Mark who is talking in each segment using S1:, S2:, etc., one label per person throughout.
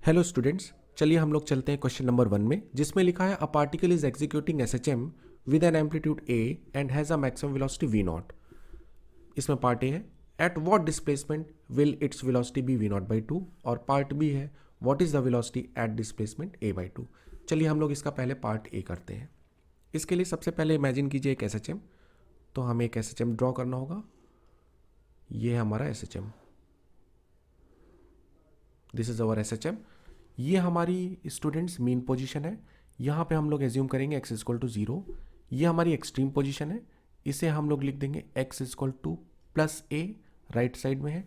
S1: Hello students, चलिए हम लोग चलते हैं क्वेश्चन नंबर 1 में, जिसमें लिखा है a particle is executing SHM with an amplitude A and has a maximum velocity v naught. इसमें पार्ट ए है at what displacement will its velocity be v naught by two, और part B है what is the velocity at displacement A by two. चलिए हम लोग इसका पहले part A करते हैं। इसके लिए सबसे पहले इमेजिन कीजिए एक एसएचएम। तो हमें एक एसएचएम ड्रॉ करना होगा। ये है हमारा SHM, this is our SHM. ये हमारी स्टूडेंट्स मीन पोजीशन है। यहाँ पे हम लोग एज्यूम करेंगे x इक्वल टू 0। ये हमारी एक्सट्रीम पोजीशन है, इसे हम लोग लिख देंगे x equal to plus A, right side में है।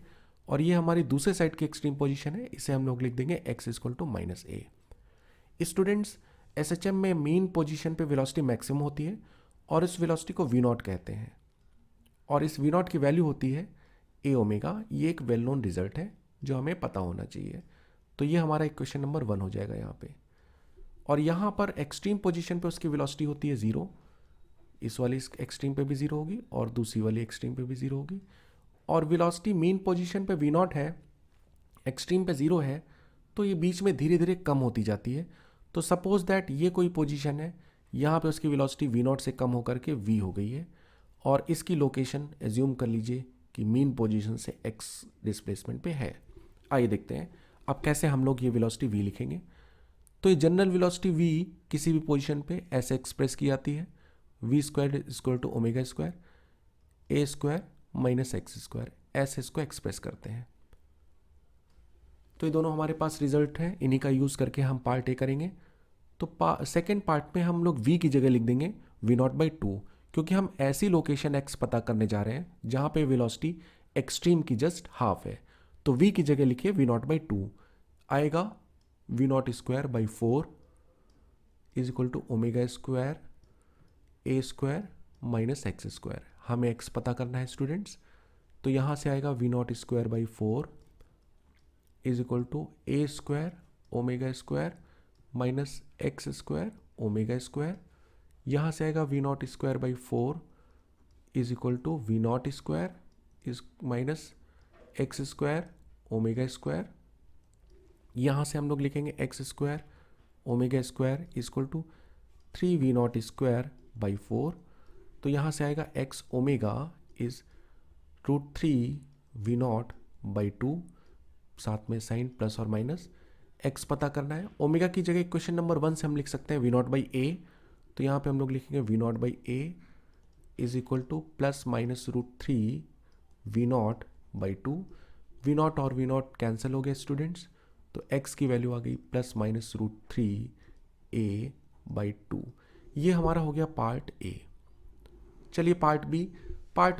S1: और ये हमारी दूसरे साइड की एक्सट्रीम पोजीशन है, इसे हम लोग लिख देंगे x equal to minus A. Students, SHM में मीन पोजीशन पे वेलोसिटी मैक्सिमम होती है और इस वेलोसिटी को वी नॉट कहते हैं, और इस वी नॉट की वैल्यू होती है ए ओमेगा। ये एक वेल नोन रिजल्ट है जो हमें पता होना चाहिए। तो ये हमारा इक्वेशन नंबर 1 हो जाएगा यहाँ पे। और यहाँ पर एक्सट्रीम पोजीशन पे उसकी वेलोसिटी होती है 0। इस वाली एक्सट्रीम पे भी 0 होगी और दूसरी वाली एक्सट्रीम पे भी 0 होगी। और वेलोसिटी मीन पोजीशन पे वी नॉट है, एक्सट्रीम पे 0 है, तो ये बीच में धीरे धीरे कम होती जाती है। तो सपोज दैट ये कोई पोजीशन है, यहाँ पे उसकी वेलोसिटी वी नॉट से कम होकर के वी हो गई है, और इसकी लोकेशन एज्यूम कर लीजिए कि मीन पोजीशन से एक्स डिस्प्लेसमेंट पे है। आइए देखते हैं अब कैसे हम लोग ये वेलोसिटी वी लिखेंगे। तो ये जनरल वेलोसिटी वी किसी भी पोजीशन पे ऐसे एक्सप्रेस की जाती है, v square equal to omega square A square minus x square, ऐसे इसको एक्सप्रेस करते हैं। तो ये दोनों हमारे पास रिजल्ट है, इन्हीं का यूज़ करके हम पार्ट ए करेंगे। तो सेकेंड पार्ट में हम लोग v की जगह लिख देंगे वी नॉट बाई टू, क्योंकि हम ऐसी लोकेशन x पता करने जा रहे हैं जहाँ पे वेलोसिटी एक्सट्रीम की जस्ट हाफ है। तो v की जगह लिखिए वी नॉट बाई टू, आएगा v naught square by 4 is equal to omega square A square minus x square. हमें x पता करना है स्टूडेंट्स, तो यहाँ से आएगा v naught square by 4 is equal to A square omega square minus x square omega square. यहाँ से आएगा v naught square by 4 is equal to v naught square is minus x square omega square. यहाँ से हम लोग लिखेंगे x square omega square equal to 3 v naught square by 4। तो यहाँ से आएगा x omega is √3 v naught by 2, साथ में साइन प्लस और माइनस। एक्स पता करना है, ओमेगा की जगह क्वेश्चन नंबर 1 से हम लिख सकते हैं वी नॉट बाई ए। तो यहाँ पे हम लोग लिखेंगे v naught by A is equal to plus minus √3 v naught by 2। V naught और वी नॉट कैंसिल हो गए स्टूडेंट्स, तो x की वैल्यू आ गई प्लस माइनस √3 ए बाई 2। ये हमारा हो गया पार्ट ए। चलिए पार्ट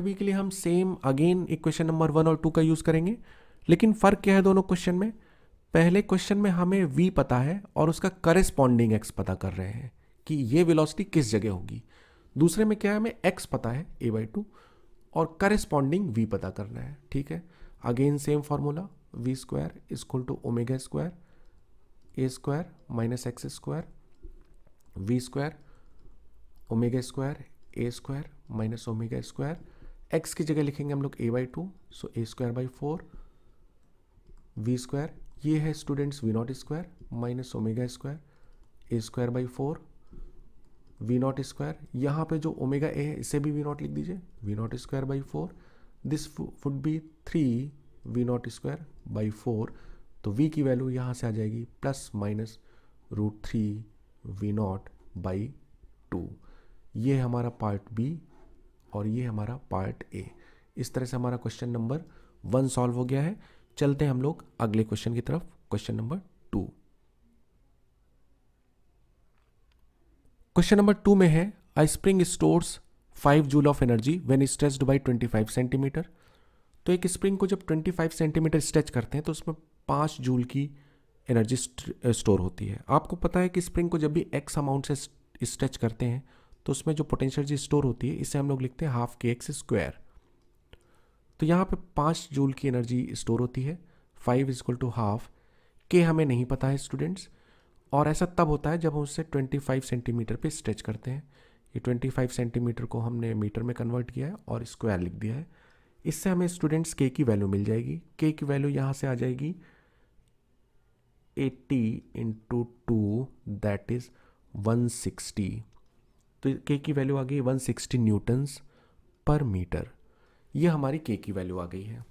S1: बी के लिए हम सेम अगेन इक्वेशन नंबर 1 और 2 का यूज़ करेंगे, लेकिन फ़र्क क्या है दोनों क्वेश्चन में। पहले क्वेश्चन में हमें v पता है और उसका करेस्पॉन्डिंग x पता कर रहे हैं कि ये वेलोसिटी किस जगह होगी। दूसरे में क्या है, हमें x पता है a बाई 2 और करेस्पॉन्डिंग v पता करना है। ठीक है, again same formula v square equal to omega square A square minus x square v square omega square A square minus omega square. X की जगह लिखेंगे हम लोग a by 2, so A square by 4 v square. ये है students v naught square minus omega square A square by 4 v naught square. यहाँ पे जो ओमेगा ए है इसे भी वी नॉट लिख दीजिए, v naught square by 4। This would be 3 v naught square by 4। तो v की वैल्यू यहाँ से आ जाएगी plus minus √3 v naught by 2। ये हमारा पार्ट बी और ये हमारा पार्ट ए। इस तरह से हमारा क्वेश्चन नंबर 1 सॉल्व हो गया है। चलते हैं हम लोग अगले क्वेश्चन की तरफ, क्वेश्चन नंबर 2। क्वेश्चन नंबर 2 में है a spring stores 5 joule of energy when stretched by 25 centimetre. तो एक स्प्रिंग को जब 25 सेंटीमीटर स्ट्रेच करते हैं तो उसमें 5 जूल की एनर्जी स्टोर होती है। आपको पता है कि स्प्रिंग को जब भी x अमाउंट से स्ट्रेच करते हैं तो उसमें जो पोटेंशियल एनर्जी स्टोर होती है इसे हम लोग लिखते हैं हाफ के एक्स स्क्वायर। तो यहाँ पे 5 जूल की एनर्जी स्टोर होती है, 5 इक्वल टू हाफ के हमें नहीं पता है स्टूडेंट्स। और ऐसा तब होता है जब हम उससे 25 सेंटीमीटर पे स्ट्रेच करते हैं। ये 25 सेंटीमीटर को हमने मीटर में कन्वर्ट किया है और स्क्वायर लिख दिया है। इससे हमें स्टूडेंट्स के की वैल्यू मिल जाएगी। के की वैल्यू यहाँ से आ जाएगी 80 इंटू 2 दैट इज 160। तो के की वैल्यू आ गई 160 न्यूटन्स पर मीटर। ये हमारी के की वैल्यू आ गई है।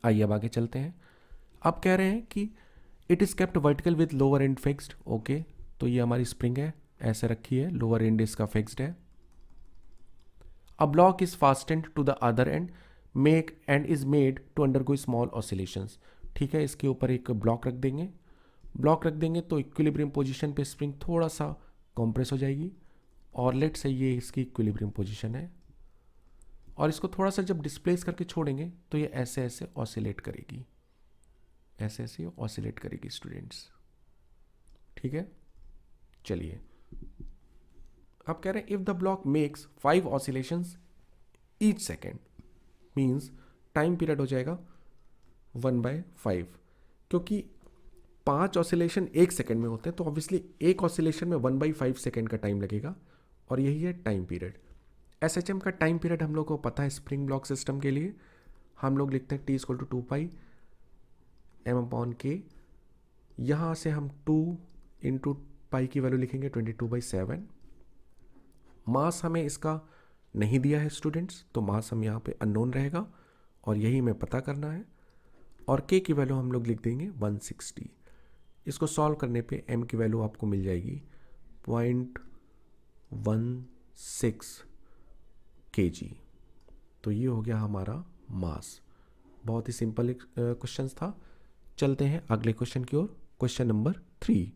S1: आइए अब आगे चलते हैं। अब कह रहे हैं कि it is kept vertical with lower and fixed. Okay, तो ये हमारी स्प्रिंग है, ऐसे रखी है, लोअर एंड इसका फिक्स्ड है। A block is fastened to the other end make and is made to undergo small oscillations. ठीक है, इसके ऊपर एक ब्लॉक रख देंगे तो इक्विलिब्रियम पोजीशन पे स्प्रिंग थोड़ा सा कॉम्प्रेस हो जाएगी, और लेट से ये इसकी इक्विलिब्रियम पोजीशन है, और इसको थोड़ा सा जब डिस्प्लेस करके छोड़ेंगे तो ये ऐसे ऐसे ऑसिलेट करेगी, ऐसे ऐसे ऑसिलेट करेगी स्टूडेंट्स। ठीक है, चलिए अब कह रहे हैं if the block makes 5 oscillations each second, means time period हो जाएगा 1/5, क्योंकि 5 ऑसिलेशन 1 सेकेंड में होते हैं तो ऑब्वियसली एक ऑसिलेशन में 1/5 सेकेंड का टाइम लगेगा, और यही है टाइम पीरियड। एसएचएम का टाइम पीरियड हम लोग को पता है स्प्रिंग ब्लॉक सिस्टम के लिए, हम लोग लिखते हैं T=2π m/k। यहाँ से हम 2 इंटू पाई की वैल्यू लिखेंगे 22/7। मास हमें इसका नहीं दिया है स्टूडेंट्स, तो मास हम यहाँ पे अननोन रहेगा, और यही हमें पता करना है। और के की वैल्यू हम लोग लिख देंगे 160। इसको सॉल्व करने पे m की वैल्यू आपको मिल जाएगी 0.16 kg। तो ये हो गया हमारा मास। बहुत ही सिंपल क्वेश्चन था। चलते हैं अगले क्वेश्चन की ओर, क्वेश्चन नंबर 3।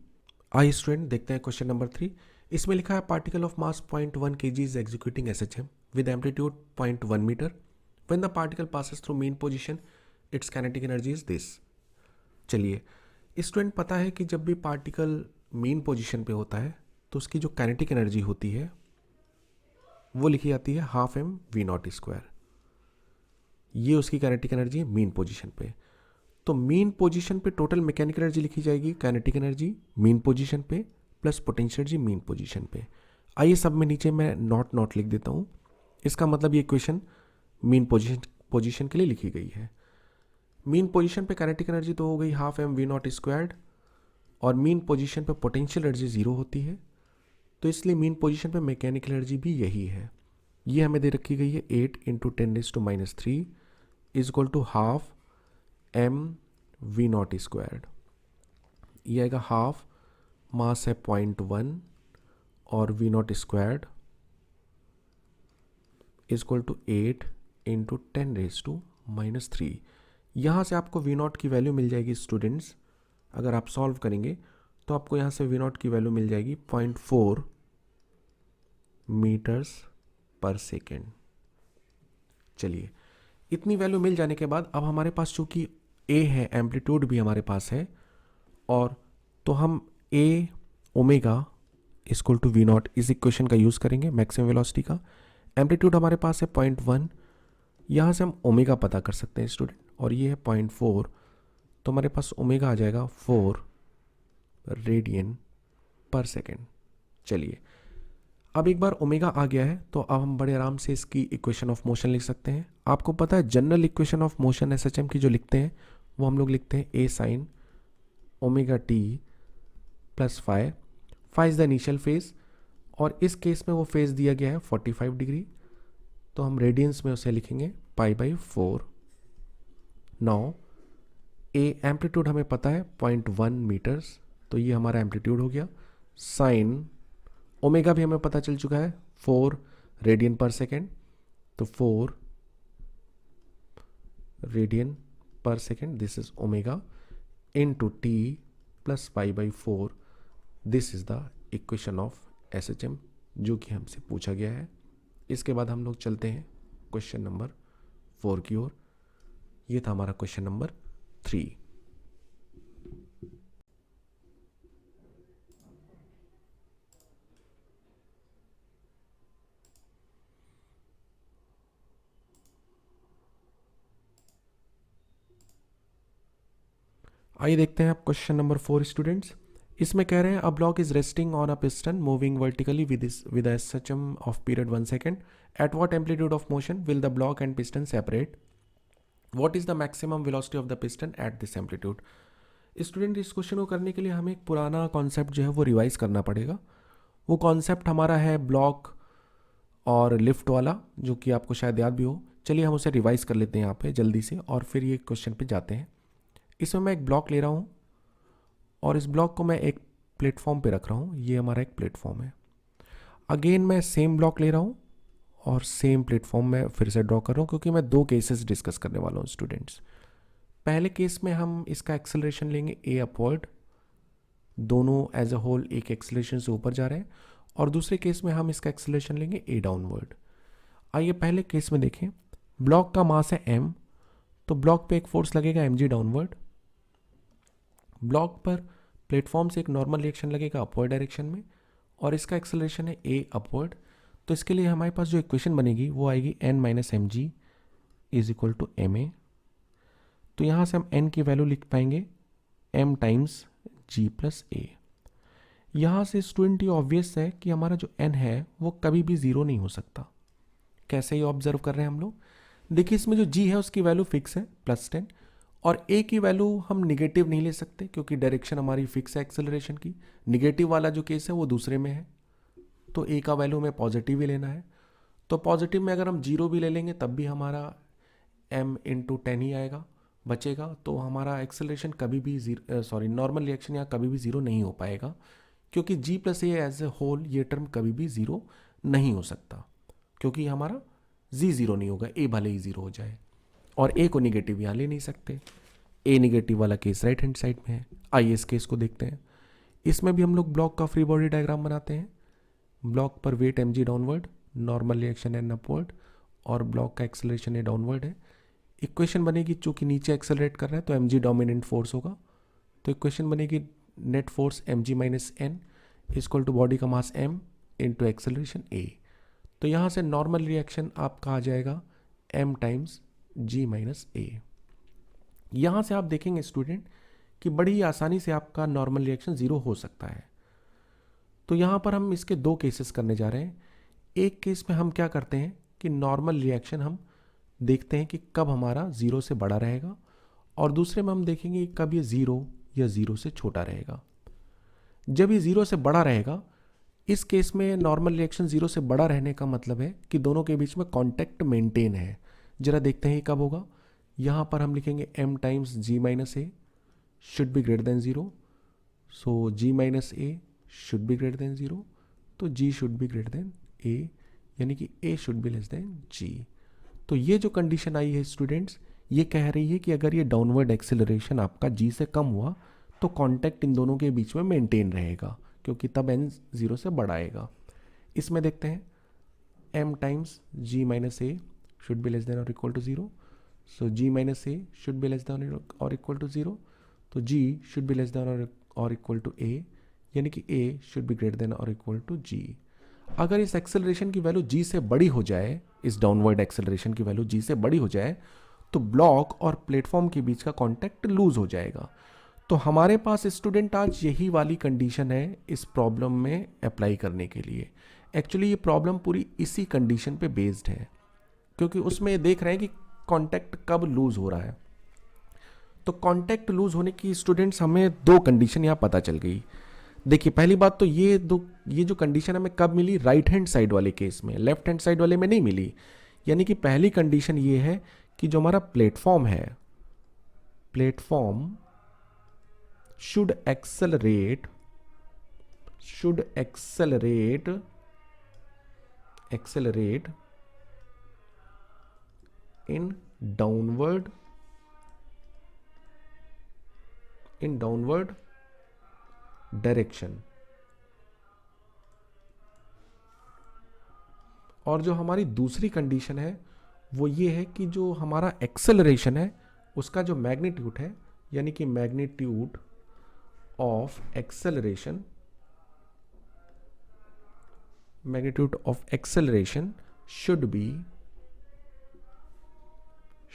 S1: आइए स्टूडेंट देखते हैं क्वेश्चन नंबर 3। इसमें लिखा है particle of mass 0.1 kg is executing SHM with amplitude 0.1 metre. When the particle passes through mean position its kinetic energy is this. चलिए, स्टूडेंट पता है कि जब भी पार्टिकल मेन पोजीशन पे होता है तो उसकी जो काइनेटिक एनर्जी होती है वो लिखी जाती है ½mv0²। ये उसकी काइनेटिक एनर्जी है मेन पोजीशन पे। तो मेन पोजीशन पे टोटल मैकेनिकल एनर्जी लिखी जाएगी काइनेटिक एनर्जी मेन पोजीशन पे plus potential energy main position पे। आइए सब में नीचे मैं नॉट लिख देता हूँ। इसका मतलब ये इक्वेशन मेन पोजीशन के लिए लिखी गई है। मेन पोजीशन पे काइनेटिक एनर्जी तो हो गई ½mv0², और मेन पोजीशन पे पोटेंशियल एनर्जी 0 होती है, तो इसलिए मेन पोजीशन पे मैकेनिकल एनर्जी भी यही है। ये हमें दे रखी गई है 8 × 10⁻³ इज इक्वल टू ½mv0²। ये आएगा हाफ, मास है 0.1 और v0² इज इक्वल टू 8 × 10⁻³ यहाँ से आपको v0 की वैल्यू मिल जाएगी स्टूडेंट्स। अगर आप सॉल्व करेंगे तो आपको यहाँ से v0 की वैल्यू मिल जाएगी 0.4 मीटर्स पर सेकेंड। चलिए, इतनी वैल्यू मिल जाने के बाद अब हमारे पास चूंकि a है, एम्पलीट्यूड भी हमारे पास है, और तो हम a omega equal to v0 इस इक्वेशन का यूज़ करेंगे मैक्सिमम वेलोसिटी का। एम्पलीट्यूड हमारे पास है 0.1, यहाँ से हम ओमेगा पता कर सकते हैं स्टूडेंट, और ये है 0.4, तो हमारे पास ओमेगा आ जाएगा 4 रेडियन पर सेकेंड। चलिए, अब एक बार ओमेगा आ गया है तो अब हम बड़े आराम से इसकी इक्वेशन ऑफ मोशन लिख सकते हैं। आपको पता है general equation of motion SHM की जो लिखते हैं वो हम लोग लिखते हैं a sin ω t plus phi. Phi is the initial phase, और इस केस में वो फेज दिया गया है 45 डिग्री, तो हम रेडियंस में उसे लिखेंगे π/4। नाउ ए एम्पलीट्यूड हमें पता है 0.1 मीटर्स, तो ये हमारा एम्पलीट्यूड हो गया। साइन ओमेगा भी हमें पता चल चुका है 4 रेडियन पर सेकेंड, तो 4 radian per second this is omega into t plus π/4। This is the equation of SHM जो कि हमसे पूछा गया है। इसके बाद हम लोग चलते हैं क्वेश्चन नंबर 4 की ओर। ये था हमारा क्वेश्चन नंबर 3। आइए देखते हैं आप क्वेश्चन नंबर 4 स्टूडेंट्स। इसमें कह रहे हैं अ block is resting on a piston moving vertically with SHM of period 1 second. At what amplitude of motion will the block and piston separate? What is the maximum velocity of the piston at this amplitude? Student इस question को करने के लिए हमें एक पुराना concept जो है वो रिवाइज करना पड़ेगा। वो कॉन्सेप्ट हमारा है ब्लॉक और लिफ्ट वाला, जो कि आपको शायद याद भी हो। चलिए हम उसे रिवाइज कर लेते हैं यहाँ पे जल्दी से, और फिर ये क्वेश्चन पे जाते हैं। इसमें मैं एक ब्लॉक ले रहा हूँ और इस ब्लॉक को मैं एक प्लेटफॉर्म पे रख रहा हूँ। ये हमारा एक प्लेटफॉर्म है। अगेन मैं सेम ब्लॉक ले रहा हूँ और सेम प्लेटफॉर्म में फिर से ड्रॉ कर रहा हूँ, क्योंकि मैं दो केसेस डिस्कस करने वाला हूँ स्टूडेंट्स। पहले केस में हम इसका एक्सेलरेशन लेंगे ए अपवर्ड, दोनों एज अ होल एक एक्सेलरेशन से ऊपर जा रहे हैं, और दूसरे केस में हम इसका एक्सेलरेशन लेंगे ए डाउनवर्ड। आइए पहले केस में देखें। ब्लॉक का मास है m, तो ब्लॉक पे एक फोर्स लगेगा mg डाउनवर्ड। ब्लॉक पर प्लेटफॉर्म से एक नॉर्मल रिएक्शन लगेगा अपवर्ड डायरेक्शन में, और इसका एक्सेलरेशन है a अपवर्ड। तो इसके लिए हमारे पास जो इक्वेशन बनेगी वो आएगी n minus m g is equal to m a. तो यहाँ से हम n की वैल्यू लिख पाएंगे m टाइम्स g प्लस ए। यहाँ से स्टूडेंट ये ऑब्वियस है कि हमारा जो n है वो कभी भी ज़ीरो नहीं हो सकता। कैसे ये ऑब्जर्व कर रहे हैं हम लोग? देखिए इसमें जो g है उसकी वैल्यू फिक्स है +10, और a की वैल्यू हम निगेटिव नहीं ले सकते क्योंकि डायरेक्शन हमारी फिक्स है एक्सेलरेशन की। निगेटिव वाला जो केस है वो दूसरे में है, तो a का वैल्यू हमें पॉजिटिव ही लेना है। तो पॉजिटिव में अगर हम 0 भी ले लेंगे तब भी हमारा m इंटू 10 ही आएगा बचेगा। तो हमारा एक्सेलरेशन कभी भी नॉर्मल रिएक्शन यहाँ कभी भी ज़ीरो नहीं हो पाएगा, क्योंकि g plus A as a whole ये टर्म कभी भी ज़ीरो नहीं हो सकता, क्योंकि हमारा z ज़ीरो नहीं होगा, a भले ही ज़ीरो हो जाए। और a को निगेटिव यहाँ ले नहीं सकते, a निगेटिव वाला केस राइट हैंड साइड में है। आइए इस केस को देखते हैं। इसमें भी हम लोग ब्लॉक का फ्री बॉडी डायग्राम बनाते हैं। ब्लॉक पर weight mg downward, normal reaction है अपवर्ड, और ब्लॉक का एक्सेलरेशन है डाउनवर्ड है। इक्वेशन बनेगी, चूंकि नीचे एक्सेलरेट कर रहा है तो mg डोमिनेंट फोर्स होगा, तो इक्वेशन बनेगी net force mg minus N equal to body का mass m into acceleration a। तो यहाँ से नॉर्मल रिएक्शन आपका आ जाएगा m times g minus a। यहाँ से आप देखेंगे स्टूडेंट कि बड़ी ही आसानी से आपका नॉर्मल रिएक्शन ज़ीरो हो सकता है। तो यहाँ पर हम इसके दो केसेस करने जा रहे हैं। एक केस में हम क्या करते हैं कि नॉर्मल रिएक्शन हम देखते हैं कि कब हमारा ज़ीरो से बड़ा रहेगा, और दूसरे में हम देखेंगे कि कब ये ज़ीरो या ज़ीरो से छोटा रहेगा। जब ये ज़ीरो से बड़ा रहेगा, इस केस में नॉर्मल रिएक्शन ज़ीरो से बड़ा रहने का मतलब है कि दोनों के बीच में कॉन्टैक्ट मेंटेन है। जरा देखते हैं कब होगा। यहाँ पर हम लिखेंगे m times g minus a should be greater than zero, so g minus a should be greater than zero, तो g should be greater then a, यानी कि a should be less then g। तो ये जो condition आई है students, ये कह रही है कि अगर ये डाउनवर्ड एक्सेलरेशन आपका g से कम हुआ तो कांटेक्ट इन दोनों के बीच में मेंटेन रहेगा, क्योंकि तब n ज़ीरो से बड़ा आएगा। इसमें देखते हैं m times g minus a should be less than और equal to zero, so g minus a should be less than और इक्वल टू ज़ीरो, तो g should be less than और इक्वल टू a, यानी कि a should be greater than और equal to g। अगर इस acceleration की value g से बड़ी हो जाए, इस डाउनवर्ड एक्सेलरेशन की वैल्यू g से बड़ी हो जाए, तो ब्लॉक और प्लेटफॉर्म के बीच का कांटेक्ट लूज हो जाएगा। तो हमारे पास स्टूडेंट आज यही वाली कंडीशन है इस प्रॉब्लम में अप्लाई करने के लिए। एक्चुअली ये प्रॉब्लम पूरी इसी कंडीशन पे बेस्ड है, क्योंकि उसमें देख रहे हैं कि कांटेक्ट कब लूज हो रहा है। तो कांटेक्ट लूज होने की स्टूडेंट्स हमें दो कंडीशन यहाँ पता चल गई। देखिए पहली बात तो ये जो कंडीशन हमें कब मिली, राइट हैंड साइड वाले केस में, लेफ्ट हैंड साइड वाले में नहीं मिली। यानी कि पहली कंडीशन ये है कि जो हमारा प्लेटफॉर्म है, platform should accelerate in downward direction. और जो हमारी दूसरी कंडीशन है वो ये है कि जो हमारा एक्सेलरेशन है उसका जो मैग्नीट्यूड है, यानी कि magnitude of acceleration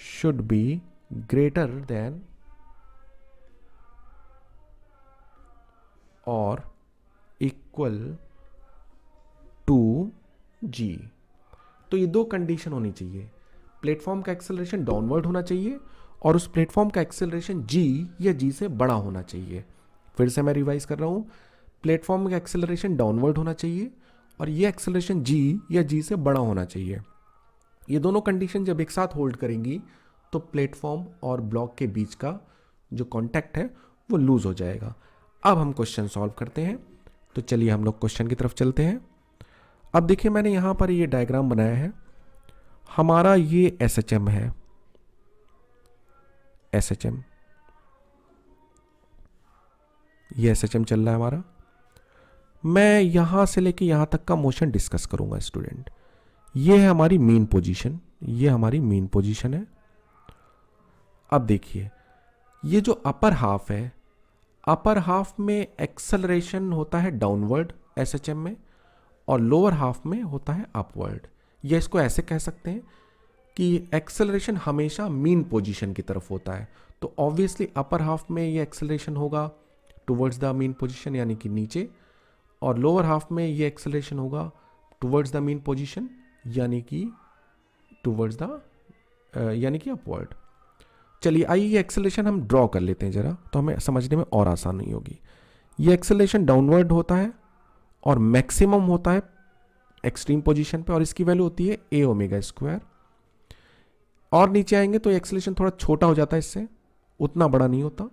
S1: should be greater than or equal to g। तो ये दो कंडीशन होनी चाहिए। प्लेटफॉर्म का एक्सेलरेशन डाउनवर्ड होना चाहिए और उस प्लेटफॉर्म का एक्सेलरेशन g या g से बड़ा होना चाहिए। फिर से मैं रिवाइज कर रहा हूँ, प्लेटफॉर्म का एक्सेलरेशन डाउनवर्ड होना चाहिए और ये एक्सेलरेशन g या g से बड़ा होना चाहिए। ये दोनों कंडीशन जब एक साथ होल्ड करेंगी तो प्लेटफॉर्म और ब्लॉक के बीच का जो कांटेक्ट है वो लूज हो जाएगा। अब हम क्वेश्चन सॉल्व करते हैं, तो चलिए हम लोग क्वेश्चन की तरफ चलते हैं। अब देखिए मैंने यहाँ पर ये डायग्राम बनाया है, हमारा ये SHM है, SHM, ये SHM चल रहा है हमारा। मैं यहाँ से लेके यहाँ तक का मोशन डिस्कस करूँगा स्टूडेंट। ये है हमारी मेन पोजीशन, ये हमारी मेन पोजीशन है। अब देखिए ये जो अपर हाफ है, अपर हाफ में एक्सेलरेशन होता है डाउनवर्ड SHM में और लोअर हाफ में होता है अपवर्ड। या इसको ऐसे कह सकते हैं कि एक्सेलरेशन हमेशा मीन पोजीशन की तरफ होता है, तो ऑब्वियसली अपर हाफ में ये एक्सेलरेशन होगा टुवर्ड्स द मीन पोजीशन यानी कि नीचे, और लोअर हाफ में ये एक्सेलरेशन होगा टुवर्ड्स द मीन पोजीशन यानी कि टुवर्ड्स द यानी कि अपवर्ड। चलिए आइए ये एक्सेलरेशन हम ड्रॉ कर लेते हैं जरा, तो हमें समझने में और आसानी होगी। ये एक्सेलरेशन डाउनवर्ड होता है और मैक्सिमम होता है एक्सट्रीम पोजीशन पे, और इसकी वैल्यू होती है a ओमेगा स्क्वायर। और नीचे आएंगे तो ये एक्सेलरेशन थोड़ा छोटा हो जाता है, इससे उतना बड़ा नहीं होता।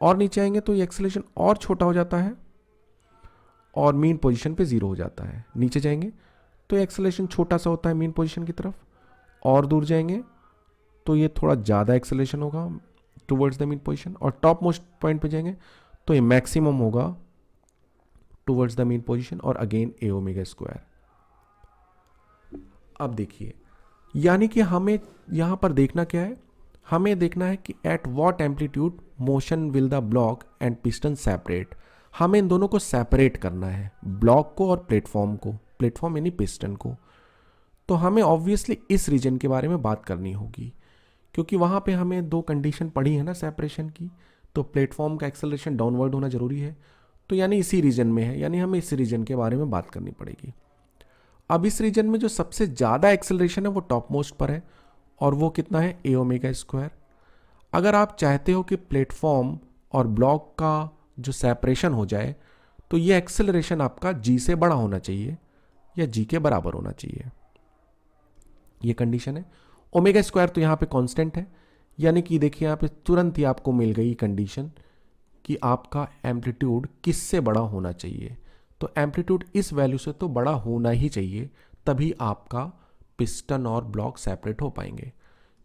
S1: और नीचे आएंगे तो ये एक्सेलरेशन और छोटा हो जाता है और मीन पोजीशन पे 0 हो जाता है। नीचे जाएंगे तो ये एक्सेलरेशन छोटा सा होता है मीन पोजीशन की तरफ, और दूर जाएंगे तो ये थोड़ा ज़्यादा एक्सेलरेशन होगा टुवर्ड्स द मीन पोजीशन, और टॉप मोस्ट पॉइंट पे जाएंगे तो ये मैक्सिमम होगा टुवर्ड्स द मीन पोजीशन और अगेन a ओमेगा स्क्वायर। अब देखिए यानी कि हमें यहाँ पर देखना क्या है, हमें देखना है कि at what amplitude motion will the block and piston separate. हमें इन दोनों को सेपरेट करना है, ब्लॉक को और प्लेटफॉर्म को, प्लेटफॉर्म यानी पिस्टन को। तो हमें ऑब्वियसली इस रीजन के बारे में बात करनी होगी, क्योंकि वहाँ पे हमें दो कंडीशन पढ़ी है ना सेपरेशन की, तो प्लेटफॉर्म का एक्सेलरेशन डाउनवर्ड होना जरूरी है, तो यानी इसी रीजन में है, यानी हमें इस रीजन के बारे में बात करनी पड़ेगी। अब इस रीजन में जो सबसे ज़्यादा एक्सेलरेशन है वो टॉप मोस्ट पर है, और वो कितना है a ओमेगा स्क्वायर। अगर आप चाहते हो कि प्लेटफॉर्म और ब्लॉक का जो सेपरेशन हो जाए तो ये एक्सेलरेशन आपका g से बड़ा होना चाहिए या g के बराबर होना चाहिए, ये कंडीशन है। ओमेगा स्क्वायर तो यहाँ पे कांस्टेंट है, यानी कि देखिए यहाँ पे तुरंत ही आपको मिल गई कंडीशन कि आपका एम्पलीट्यूड किससे बड़ा होना चाहिए। तो एम्पलीट्यूड इस वैल्यू से तो बड़ा होना ही चाहिए, तभी आपका पिस्टन और ब्लॉक सेपरेट हो पाएंगे।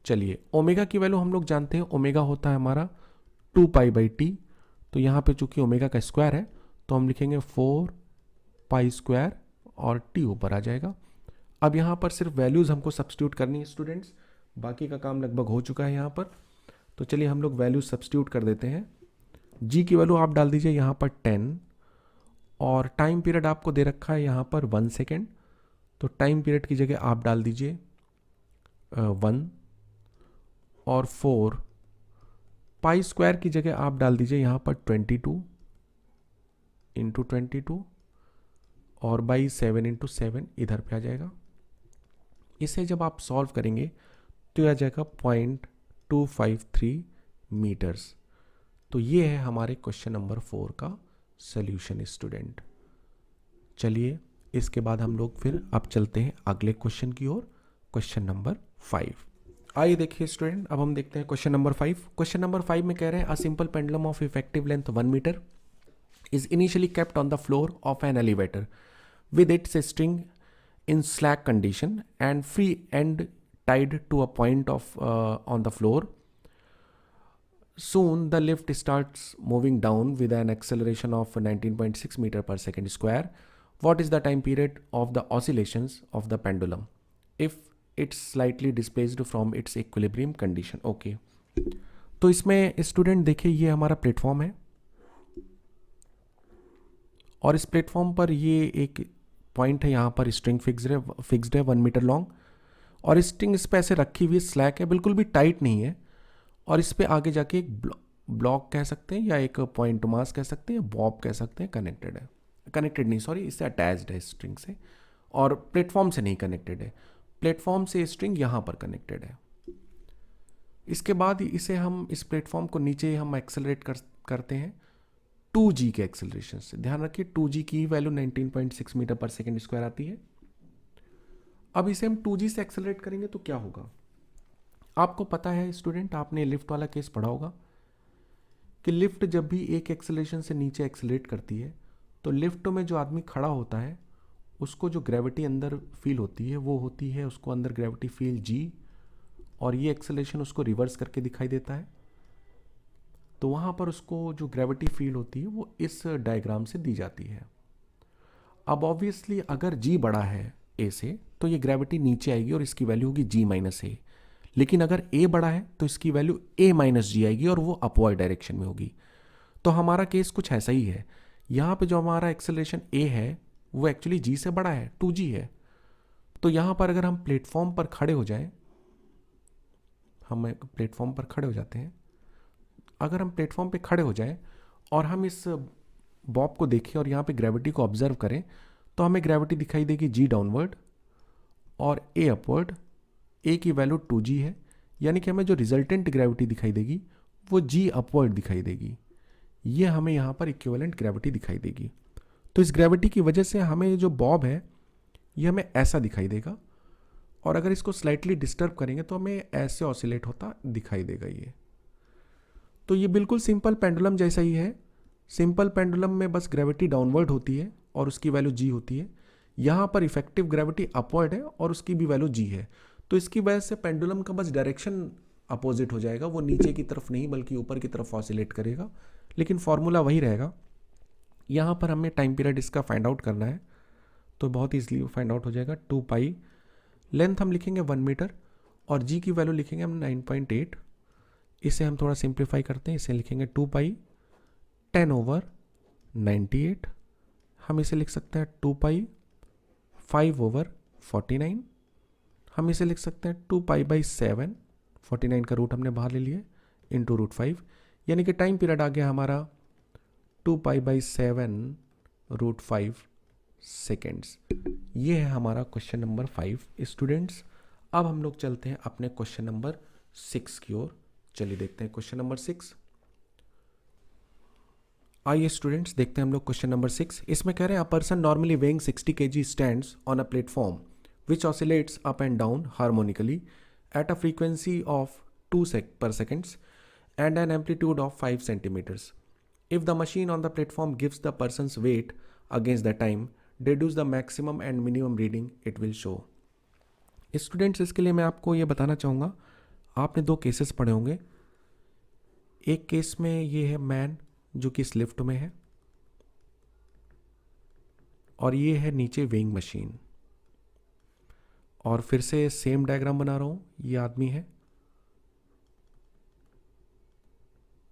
S1: चलिए ओमेगा की वैल्यू हम लोग जानते हैं, ओमेगा होता है हमारा 2 पाई बाई टी। तो यहाँ पे चूंकि ओमेगा का स्क्वायर है तो हम लिखेंगे 4 पाई स्क्वायर और टी ऊपर आ जाएगा। अब यहाँ पर सिर्फ वैल्यूज़ हमको सब्स्टिट्यूट करनी है स्टूडेंट्स, बाकी का काम लगभग हो चुका है यहाँ पर। तो चलिए हम लोग वैल्यूज सब्स्टिट्यूट कर देते हैं। जी की वैल्यू आप डाल दीजिए यहाँ पर 10, और टाइम पीरियड आपको दे रखा है यहाँ पर 1 सेकेंड, तो टाइम पीरियड की जगह आप डाल दीजिए 1, और 4 पाई स्क्वायर की जगह आप डाल दीजिए यहाँ पर 22 इंटू 22, और बाई 7 इंटू 7 इधर पे आ जाएगा। इसे जब आप सॉल्व करेंगे तो आ जाएगा 0.253 मीटर्स। तो ये है हमारे क्वेश्चन नंबर 4 का सॉल्यूशन स्टूडेंट। चलिए इसके बाद हम लोग फिर अब चलते हैं अगले क्वेश्चन की ओर, क्वेश्चन नंबर 5। आइए देखिए स्टूडेंट, अब हम देखते हैं क्वेश्चन नंबर 5। क्वेश्चन नंबर 5 में कह रहे हैं a simple pendulum of effective length 1 metre is initially kept on the floor of an elevator with its string in slack condition and free end tied to a point of on the floor. Soon the lift starts moving down with an acceleration of 19.6 meter per second square. What is the time period of the oscillations of the pendulum if it's slightly displaced from its equilibrium condition? Okay, तो इसमें student देखिए ये हमारा platform है, और इस platform पर ये एक पॉइंट है, यहाँ पर स्ट्रिंग फिक्स्ड है 1 मीटर लॉन्ग, और स्ट्रिंग इस पे ऐसे रखी हुई स्लैक है, बिल्कुल भी टाइट नहीं है, और इस पे आगे जाके एक ब्लॉक कह सकते हैं या एक पॉइंट मास कह सकते हैं, बॉब कह सकते हैं, कनेक्टेड है, कनेक्टेड नहीं सॉरी, इससे अटैच्ड है स्ट्रिंग से, और प्लेटफॉर्म से नहीं कनेक्टेड है, प्लेटफॉर्म से स्ट्रिंग यहाँ पर कनेक्टेड है। इसके बाद इसे हम इस प्लेटफॉर्म को नीचे हम एक्सेलरेट करते हैं 2g के एक्सेलरेशन से। ध्यान रखिए 2g की वैल्यू 19.6 मीटर पर सेकेंड स्क्वायर आती है। अब इसे हम 2g से एक्सेलरेट करेंगे तो क्या होगा? आपको पता है स्टूडेंट, आपने लिफ्ट वाला केस पढ़ा होगा कि लिफ्ट जब भी एक एक्सेलरेशन से नीचे एक्सेलरेट करती है तो लिफ्ट में जो आदमी खड़ा होता है उसको जो ग्रेविटी अंदर फील होती है वो होती है उसको अंदर ग्रेविटी फील g, और ये एक्सेलरेशन उसको रिवर्स करके दिखाई देता है। तो वहाँ पर उसको जो ग्रेविटी फील होती है वो इस डायग्राम से दी जाती है। अब ऑब्वियसली अगर g बड़ा है a से तो ये ग्रेविटी नीचे आएगी और इसकी वैल्यू होगी g माइनस ए। लेकिन अगर a बड़ा है तो इसकी वैल्यू a माइनस जी आएगी और वो अपवर्ड डायरेक्शन में होगी। तो हमारा केस कुछ ऐसा ही है। यहाँ पे जो हमारा एक्सेलरेशन a है वो एक्चुअली g से बड़ा है, 2g है। तो यहाँ पर अगर हम प्लेटफॉर्म पर खड़े हो जाएं, हम प्लेटफॉर्म पर खड़े हो जाते हैं, अगर हम प्लेटफॉर्म पे खड़े हो जाएं और हम इस बॉब को देखें और यहाँ पे ग्रेविटी को ऑब्जर्व करें तो हमें ग्रेविटी दिखाई देगी g डाउनवर्ड और a अपवर्ड। a की वैल्यू 2g है, यानी कि हमें जो रिजल्टेंट ग्रेविटी दिखाई देगी वो g अपवर्ड दिखाई देगी। ये हमें यहाँ पर इक्विवेलेंट ग्रेविटी दिखाई देगी। तो इस ग्रेविटी की वजह से हमें जो बॉब है ये हमें ऐसा दिखाई देगा, और अगर इसको स्लाइटली डिस्टर्ब करेंगे तो हमें ऐसे ऑसिलेट होता दिखाई देगा ये। तो ये बिल्कुल सिंपल पेंडुलम जैसा ही है। सिंपल पेंडुलम में बस ग्रेविटी डाउनवर्ड होती है और उसकी वैल्यू g होती है। यहाँ पर इफेक्टिव ग्रेविटी अपवर्ड है और उसकी भी वैल्यू g है। तो इसकी वजह से पेंडुलम का बस डायरेक्शन अपोजिट हो जाएगा, वो नीचे की तरफ नहीं बल्कि ऊपर की तरफ ऑसिलेट करेगा, लेकिन फॉर्मूला वही रहेगा। यहाँ पर हमें टाइम पीरियड इसका फाइंड आउट करना है तो बहुत ईजिली फाइंड आउट हो जाएगा। 2 पाई, लेंथ हम लिखेंगे 1 मीटर और g की वैल्यू लिखेंगे हम 9.8। इसे हम थोड़ा सिंप्लीफाई करते हैं, इसे लिखेंगे 2 पाई 10/98। हम इसे लिख सकते हैं 2 पाई 5/49। हम इसे लिख सकते हैं 2 पाई बाई 7, 49 का रूट हमने बाहर ले लिया, इंटू √5, यानी कि टाइम पीरियड आ गया हमारा 2 पाई बाई 7 √5 सेकेंड्स। ये है हमारा क्वेश्चन नंबर 5 स्टूडेंट्स। अब हम लोग चलते हैं अपने क्वेश्चन नंबर 6 की ओर। चलिए देखते हैं क्वेश्चन नंबर 6। आइए स्टूडेंट्स देखते हैं हम लोग क्वेश्चन नंबर 6। इसमें कह रहे हैं a person normally weighing 60 kg stands on a platform which oscillates up and down harmonically at a frequency of 2 per seconds and an amplitude of 5 centimeters. If the machine on the platform gives the person's weight against the time, deduce the maximum and minimum reading it will show. Students इसके लिए मैं आपको ये बताना चाहूँगा, आपने 2 cases पढ़े होंगे। एक केस में ये है मैन जो कि इस लिफ्ट में है और ये है नीचे वेइंग मशीन। और फिर से सेम डायग्राम बना रहा हूँ, ये आदमी है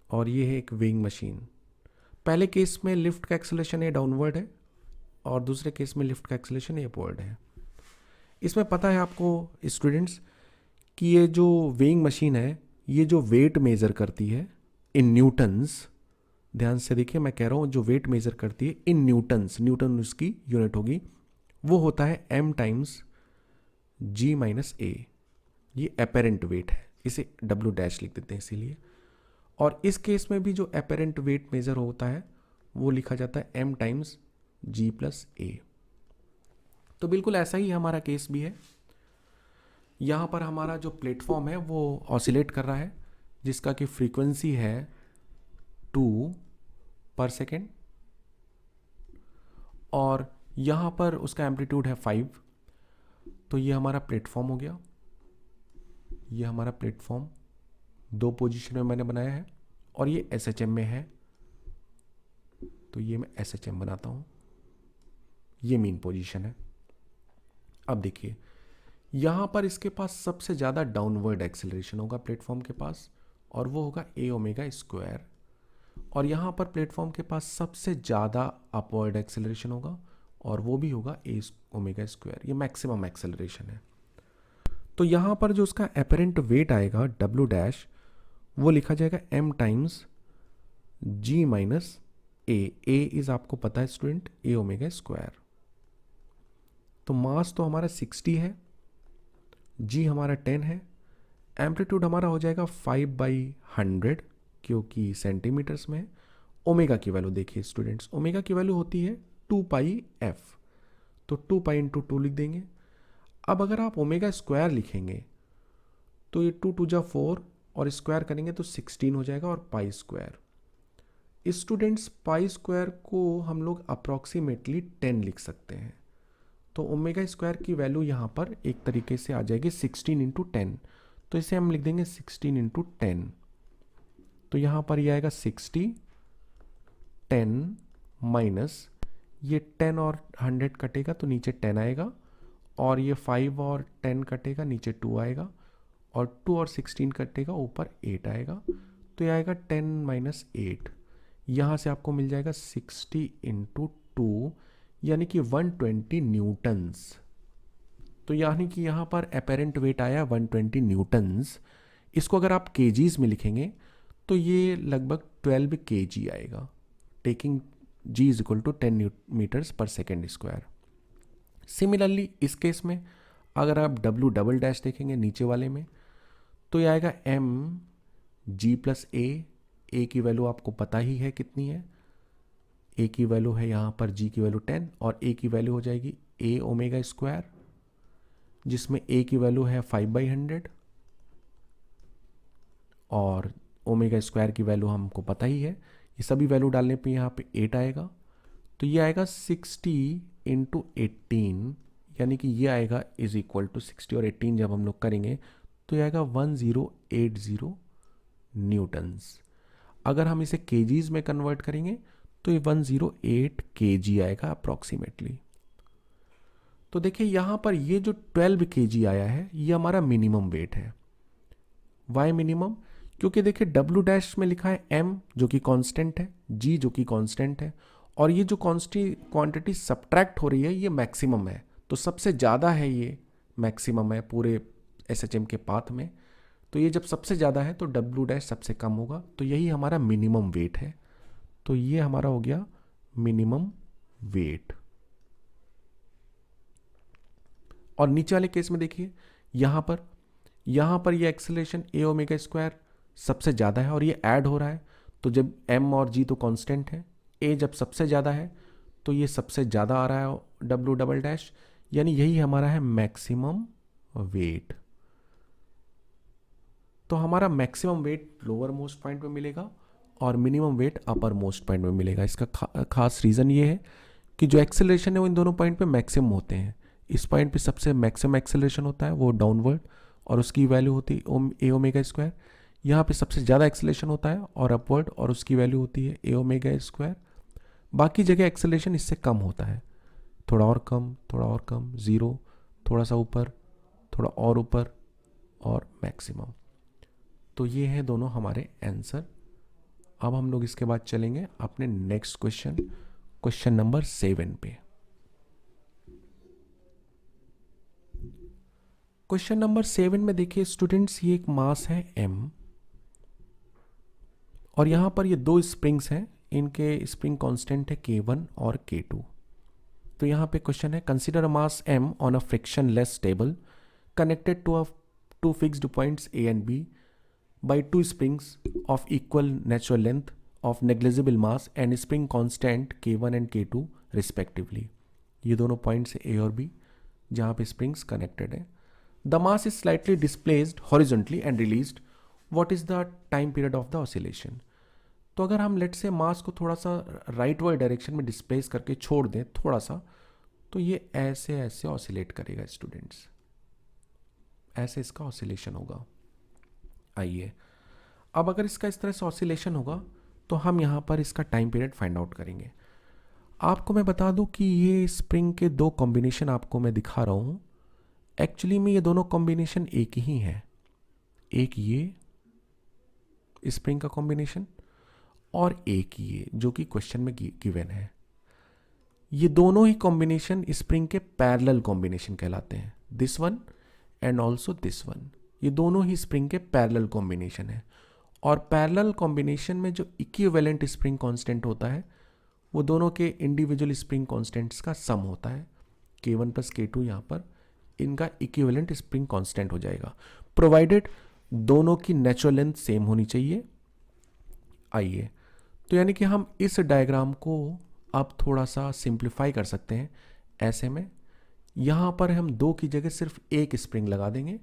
S1: और ये है एक वेइंग मशीन। पहले केस में लिफ्ट का एक्सेलरेशन ये डाउनवर्ड है और दूसरे केस में लिफ्ट का एक्सेलरेशन ये अपवर्ड है। इसमें पता है आपको स्टूडेंट्स कि ये जो वेइंग मशीन है ये जो वेट मेज़र करती है इन न्यूटन्स, ध्यान से देखिए मैं कह रहा हूँ जो वेट मेज़र करती है इन न्यूटन्स, न्यूटन उसकी यूनिट होगी, वो होता है m टाइम्स g माइनस ए। ये एपेरेंट वेट है, इसे W' लिख देते हैं इसीलिए। और इस केस में भी जो एपेरेंट वेट मेजर होता है वो लिखा जाता है m टाइम्स g प्लस ए। तो बिल्कुल ऐसा ही हमारा केस भी है। यहाँ पर हमारा जो प्लेटफॉर्म है वो ऑसिलेट कर रहा है जिसका कि फ्रीक्वेंसी है 2 पर सेकेंड और यहाँ पर उसका एम्पलीट्यूड है 5। तो ये हमारा प्लेटफॉर्म हो गया, ये हमारा प्लेटफॉर्म 2 पोजीशन में मैंने बनाया है और ये SHM में है। तो ये मैं SHM बनाता हूँ, ये मेन पोजीशन है। अब देखिए यहाँ पर इसके पास सबसे ज़्यादा डाउनवर्ड एक्सेलरेशन होगा प्लेटफॉर्म के पास और वो होगा a⍵²। और यहाँ पर प्लेटफॉर्म के पास सबसे ज़्यादा अपवर्ड एक्सेलरेशन होगा और वो भी होगा a⍵²। ये मैक्सिमम एक्सेलरेशन है। तो यहाँ पर जो उसका एपेरेंट वेट आएगा W' वो लिखा जाएगा m times g minus A. A is आपको पता है स्टूडेंट a⍵²। तो मास तो हमारा 60 है, g हमारा 10 है, एम्पलीट्यूड हमारा हो जाएगा 5/100 क्योंकि सेंटीमीटर्स में है। ओमेगा की वैल्यू देखिए स्टूडेंट्स, ओमेगा की वैल्यू होती है 2πf, तो 2π इंटू 2 लिख देंगे। अब अगर आप ओमेगा स्क्वायर लिखेंगे तो ये 2 2 जा 4 और स्क्वायर करेंगे तो 16 हो जाएगा, और pi square. Students pi square को हम लोग अप्रॉक्सीमेटली 10 लिख सकते हैं, तो ओमेगा स्क्वायर की वैल्यू यहाँ पर एक तरीके से आ जाएगी 16 इंटू 10, तो इसे हम लिख देंगे 16 इंटू 10। तो यहाँ पर ये आएगा 60, 10 माइनस ये 10 और 100 कटेगा तो नीचे 10 आएगा, और ये 5 और 10 कटेगा नीचे 2 आएगा, और 2 और 16 कटेगा ऊपर 8 आएगा, तो ये आएगा 10 माइनस 8। यहाँ से आपको मिल जाएगा 60 इंटू 2 यानी कि 120 न्यूटन्स। तो यानी कि यहाँ पर अपेरेंट वेट आया 120 न्यूटन्स। इसको अगर आप केजीज में लिखेंगे तो ये लगभग 12 kg आएगा, taking g is equal to 10 metres per second square. Similarly इस केस में अगर आप W डबल डैश देखेंगे नीचे वाले में तो ये आएगा m g प्लस a की वैल्यू आपको पता ही है कितनी है, a की वैल्यू है यहाँ पर g की वैल्यू 10 और a की वैल्यू हो जाएगी a ओमेगा स्क्वायर, जिसमें a की वैल्यू है 5/100 और ओमेगा स्क्वायर की वैल्यू हमको पता ही है। ये सभी वैल्यू डालने पे यहाँ पे 8 आएगा, तो ये आएगा 60 इंटू 18 यानी कि ये आएगा इज इक्वल टू 60 और 18 जब हम लोग करेंगे तो ये आएगा 1080 न्यूटन्स। अगर हम इसे केजीज में कन्वर्ट करेंगे तो ये 108 kg आएगा अप्रॉक्सीमेटली। तो देखिए यहाँ पर ये जो 12 kg आया है ये हमारा मिनिमम वेट है। Why minimum? क्योंकि देखिए W डैश में लिखा है m जो कि कांस्टेंट है, g जो कि कांस्टेंट है, और ये जो क्वांटिटी सब्ट्रैक्ट हो रही है ये मैक्सिमम है, तो सबसे ज़्यादा है, ये मैक्सिमम है पूरे SHM के पाथ में। तो ये जब सबसे ज़्यादा है तो W डैश सबसे कम होगा, तो यही हमारा मिनिमम वेट है। तो ये हमारा हो गया मिनिमम वेट। और नीचे वाले केस में देखिए यहाँ पर ये एक्सेलरेशन a ओमेगा स्क्वायर सबसे ज़्यादा है और ये ऐड हो रहा है, तो जब m और g तो कांस्टेंट है, a जब सबसे ज़्यादा है तो ये सबसे ज़्यादा आ रहा है W डबल डैश, यानी यही हमारा है मैक्सिमम वेट। तो हमारा maximum weight lower most point में मिलेगा और minimum weight upper most point में मिलेगा। इसका खास रीज़न ये है कि जो एक्सेलरेशन है वो इन दोनों पॉइंट पे मैक्सिमम होते हैं। इस पॉइंट पे सबसे मैक्सिमम एक्सेलरेशन होता है वो डाउनवर्ड और उसकी वैल्यू होती है a ओमेगा स्क्वायर। यहाँ पे सबसे ज़्यादा एक्सेलरेशन होता है और अपवर्ड और उसकी वैल्यू होती है a ओमेगा स्क्वायर। बाकी जगह एक्सेलरेशन इससे कम होता है, थोड़ा और कम, थोड़ा और कम, ज़ीरो, थोड़ा सा ऊपर, थोड़ा और ऊपर, और मैक्सिमम। तो ये है दोनों हमारे आंसर। अब हम लोग इसके बाद चलेंगे अपने नेक्स्ट क्वेश्चन नंबर 7 पे। क्वेश्चन नंबर 7 में देखिए स्टूडेंट्स, ये एक मास है m और यहाँ पर ये दो स्प्रिंग्स हैं, इनके स्प्रिंग कांस्टेंट है K1 और K2। तो यहाँ पे क्वेश्चन है, consider a mass m on a frictionless table connected to two fixed points A and B by two springs of equal natural length of negligible mass and spring constant K1 and K2 respectively। ये दोनों points A और B जहाँ पे springs connected है। The mass is slightly displaced horizontally and released, what is the time period of the oscillation. तो अगर हम late से मास को थोड़ा सा राइटवर्ड डायरेक्शन में डिस्प्लेस करके छोड़ दें थोड़ा सा, तो ये ऐसे ऐसे ऑसिलेट करेगा स्टूडेंट्स, ऐसे इसका ऑसिलेशन होगा। आइए अब अगर इसका इस तरह से ऑसिलेशन होगा तो हम यहाँ पर इसका टाइम पीरियड फाइंड आउट करेंगे। आपको मैं बता दूं कि ये स्प्रिंग के दो कॉम्बिनेशन आपको मैं दिखा रहा हूँ, एक्चुअली में ये दोनों कॉम्बिनेशन एक ही हैं। एक ये स्प्रिंग का कॉम्बिनेशन और एक ये जो कि क्वेश्चन में गिवन है। ये दोनों ही कॉम्बिनेशन स्प्रिंग के पैरेलल कॉम्बिनेशन कहलाते हैं, this one and also this one. ये दोनों ही स्प्रिंग के पैरेलल कॉम्बिनेशन है और पैरेलल कॉम्बिनेशन में जो इक्विवेलेंट स्प्रिंग कांस्टेंट होता है वो दोनों के इंडिविजुअल स्प्रिंग कांस्टेंट्स का सम होता है। K1 प्लस K2 यहाँ पर इनका इक्विवेलेंट स्प्रिंग कांस्टेंट हो जाएगा, प्रोवाइडेड दोनों की नेचुरल लेंथ सेम होनी चाहिए। आइए, तो यानी कि हम इस डायग्राम को अब थोड़ा सा सिंप्लीफाई कर सकते हैं ऐसे में। यहाँ पर हम 2 की जगह सिर्फ एक स्प्रिंग लगा देंगे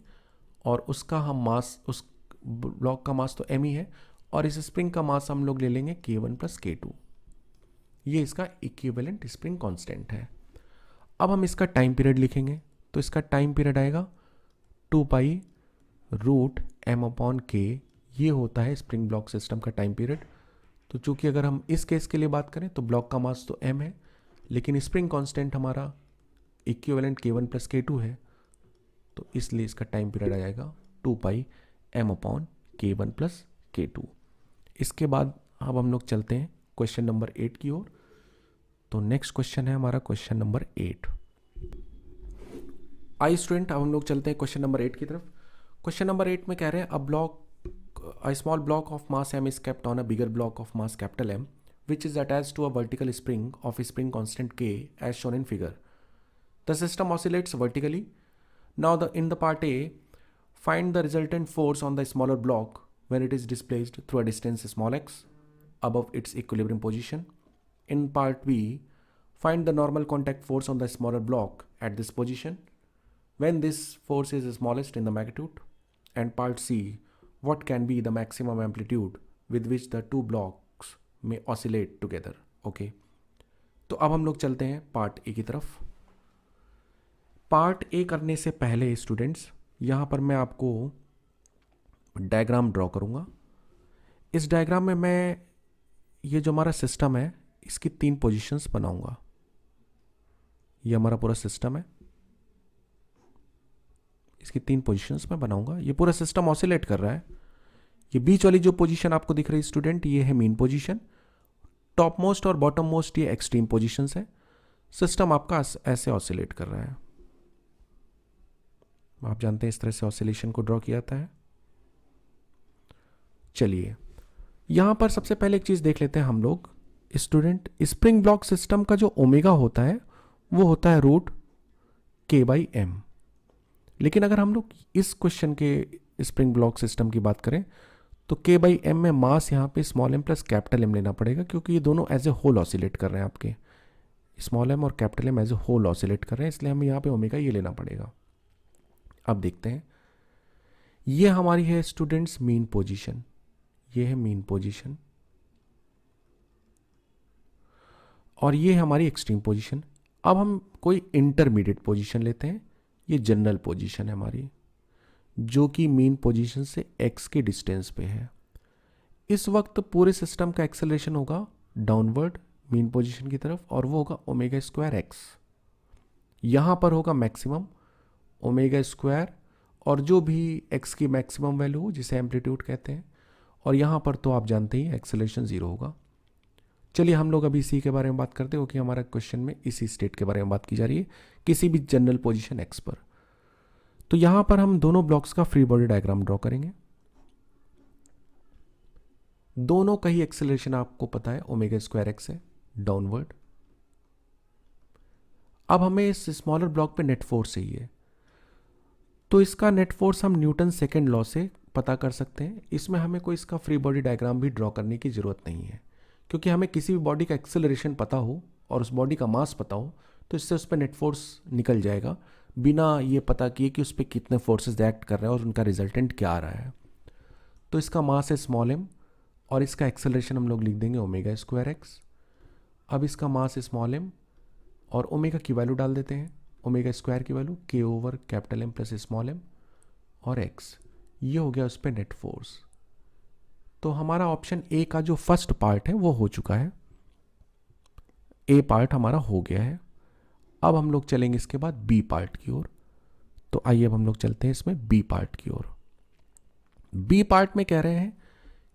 S1: और उसका हम मास, उस ब्लॉक का मास तो m ही है, और इस स्प्रिंग का मास हम लोग ले लेंगे k1 प्लस k2। ये इसका इक्विवेलेंट स्प्रिंग कांस्टेंट है। अब हम इसका टाइम पीरियड लिखेंगे, तो इसका टाइम पीरियड आएगा 2 pi root m upon k। ये होता है स्प्रिंग ब्लॉक सिस्टम का टाइम पीरियड। तो चूंकि अगर हम इस केस के लिए बात करें तो ब्लॉक का मास तो m है, लेकिन स्प्रिंग कांस्टेंट हमारा इक्विवेलेंट k1 प्लस k2 है, तो इसलिए इसका टाइम पीरियड आ जाएगा 2 पाई m upon k1 plus k2। इसके बाद अब हम लोग चलते हैं क्वेश्चन नंबर 8 की ओर। तो नेक्स्ट क्वेश्चन है हमारा क्वेश्चन नंबर 8। आई स्टूडेंट, अब हम लोग चलते हैं क्वेश्चन नंबर 8 की तरफ। क्वेश्चन नंबर 8 में कह रहे हैं a small block of mass m is kept on a bigger block of mass capital M, which is attached to a vertical spring of spring constant k as shown in figure. The system oscillates vertically. Now in the part A, find the resultant force on the smaller block when it is displaced through a distance small x above its equilibrium position. In part B, find the normal contact force on the smaller block at this position when this force is smallest in the magnitude. And part C, what can be the maximum amplitude with which the two blocks may oscillate together. Okay, तो अब हम लोग चलते हैं part A की तरफ। Part A करने से पहले स्टूडेंट्स, यहाँ पर मैं आपको डायग्राम ड्रॉ करूँगा। इस डायग्राम में मैं ये जो हमारा सिस्टम है इसकी 3 पोजीशंस बनाऊँगा। ये हमारा पूरा सिस्टम है, इसकी 3 पोजीशंस में बनाऊंगा। ये पूरा सिस्टम ऑसिलेट कर रहा है। ये बीच वाली जो पोजीशन आपको दिख रही है स्टूडेंट, ये है मीन पोजीशन। टॉप मोस्ट और बॉटम मोस्ट ये एक्सट्रीम पोजीशंस है। सिस्टम आपका ऐसे ऑसिलेट कर रहा है। आप जानते हैं इस तरह से ऑसिलेशन को ड्रॉ किया जाता है। चलिए, यहां पर सबसे पहले एक चीज देख लेते हैं हम लोग स्टूडेंट। स्प्रिंग ब्लॉक सिस्टम का जो ओमेगा होता है वो होता है रूट k बाई m। लेकिन अगर हम लोग इस क्वेश्चन के स्प्रिंग ब्लॉक सिस्टम की बात करें तो k बाई m में मास यहाँ पे small m plus capital m लेना पड़ेगा, क्योंकि ये दोनों एज ए होल ऑसिलेट कर रहे हैं। आपके स्मॉल m और capital m as a whole oscillate कर रहे हैं, इसलिए हमें यहाँ पे ओमेगा ये लेना पड़ेगा। अब देखते हैं, ये हमारी है स्टूडेंट्स मीन पोजीशन। ये है मीन पोजीशन और ये हमारी एक्सट्रीम पोजीशन। अब हम कोई इंटरमीडिएट पोजीशन लेते हैं। ये जनरल पोजीशन है हमारी, जो कि मीन पोजीशन से x के डिस्टेंस पे है। इस वक्त पूरे सिस्टम का एक्सेलरेशन होगा डाउनवर्ड मीन पोजीशन की तरफ, और वो होगा ओमेगा स्क्वायर x। यहाँ पर होगा मैक्सिमम ओमेगा स्क्वायर, और जो भी x की मैक्सिमम वैल्यू हो जिसे एम्पलीट्यूड कहते हैं, और यहाँ पर तो आप जानते ही एक्सेलरेशन 0 होगा। चलिए हम लोग अभी इसी के बारे में बात करते हैं, क्योंकि हमारा क्वेश्चन में इसी स्टेट के बारे में बात की जा रही है, किसी भी जनरल पोजीशन x पर। तो यहां पर हम दोनों ब्लॉक्स का फ्री बॉडी डायग्राम ड्रॉ करेंगे। दोनों का ही एक्सेलरेशन आपको पता है ओमेगा स्क्वायर x है डाउनवर्ड। अब हमें इस स्मॉलर ब्लॉक पे नेट फोर्स चाहिए, तो इसका नेट फोर्स हम न्यूटन सेकेंड लॉ से पता कर सकते हैं। इसमें हमें कोई इसका फ्री बॉडी डायग्राम भी ड्रॉ करने की जरूरत नहीं है, क्योंकि हमें किसी भी बॉडी का एक्सेलरेशन पता हो और उस बॉडी का मास पता हो तो इससे उस पर नेट फोर्स निकल जाएगा, बिना ये पता किए कि उस पर कितने फोर्सेस एक्ट कर रहे हैं और उनका रिजल्टेंट क्या आ रहा है। तो इसका मास है स्मॉल m और इसका एक्सेलरेशन हम लोग लिख देंगे ओमेगा स्क्वायर x। अब इसका मास है स्मॉल m और ओमेगा की वैल्यू डाल देते हैं, ओमेगा स्क्वायर की value k over capital M plus small m और x। ये हो गया उस पर नेट फोर्स। तो हमारा ऑप्शन ए का जो फर्स्ट पार्ट है वो हो चुका है, ए पार्ट हमारा हो गया है। अब हम लोग चलेंगे इसके बाद बी पार्ट की ओर। तो आइए अब हम लोग चलते हैं इसमें बी पार्ट की ओर। बी पार्ट में कह रहे हैं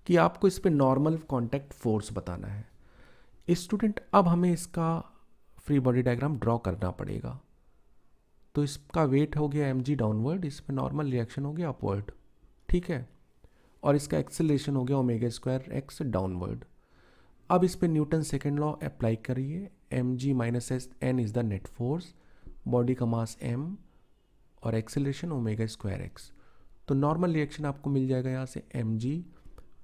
S1: कि आपको इस पे नॉर्मल कांटेक्ट फोर्स बताना है। स्टूडेंट, अब हमें इसका फ्री बॉडी डायग्राम ड्रॉ करना पड़ेगा। तो इसका वेट हो गया mg डाउनवर्ड, इस पे नॉर्मल रिएक्शन हो गया अपवर्ड, ठीक है, और इसका एक्सेलरेशन हो गया ओमेगा स्क्वायर x डाउनवर्ड। अब इस पे न्यूटन सेकेंड लॉ अप्लाई करिए, mg minus S N is the net force, body का मास m और एक्सेलरेशन ओमेगा स्क्वायर x। तो नॉर्मल रिएक्शन आपको मिल जाएगा यहाँ से mg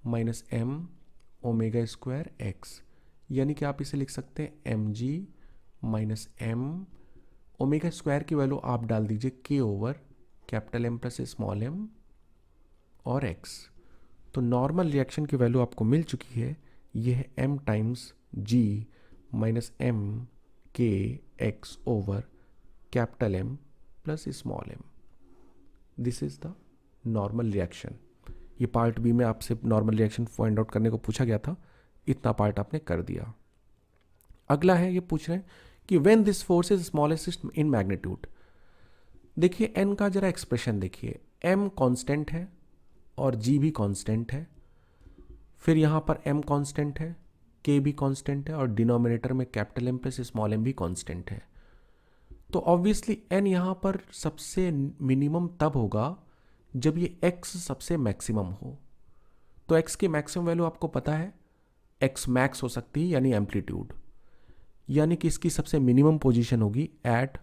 S1: minus m omega square x, यानी कि आप इसे लिख सकते हैं mg minus m omega square की वैल्यू आप डाल दीजिए k over capital M plus small m और x। तो नॉर्मल रिएक्शन की वैल्यू आपको मिल चुकी है, ये है m times g minus m k x over capital M plus small m। This is the normal reaction. ये पार्ट बी में आपसे नॉर्मल रिएक्शन फाइंड आउट करने को पूछा गया था, इतना पार्ट आपने कर दिया। अगला है, ये पूछ रहे हैं कि when this force is smallest in magnitude. देखिए n का जरा एक्सप्रेशन देखिए, m कांस्टेंट है और g भी कांस्टेंट है, फिर यहाँ पर m कांस्टेंट है, k भी कांस्टेंट है और डिनोमिनेटर में capital M plus small m भी कांस्टेंट है। तो ऑब्वियसली n यहाँ पर सबसे मिनिमम तब होगा जब ये x सबसे मैक्सिमम हो। तो x की मैक्सिमम वैल्यू आपको पता है, x मैक्स हो सकती है यानी एम्पलीट्यूड, यानी कि इसकी सबसे मिनिमम पोजीशन होगी एट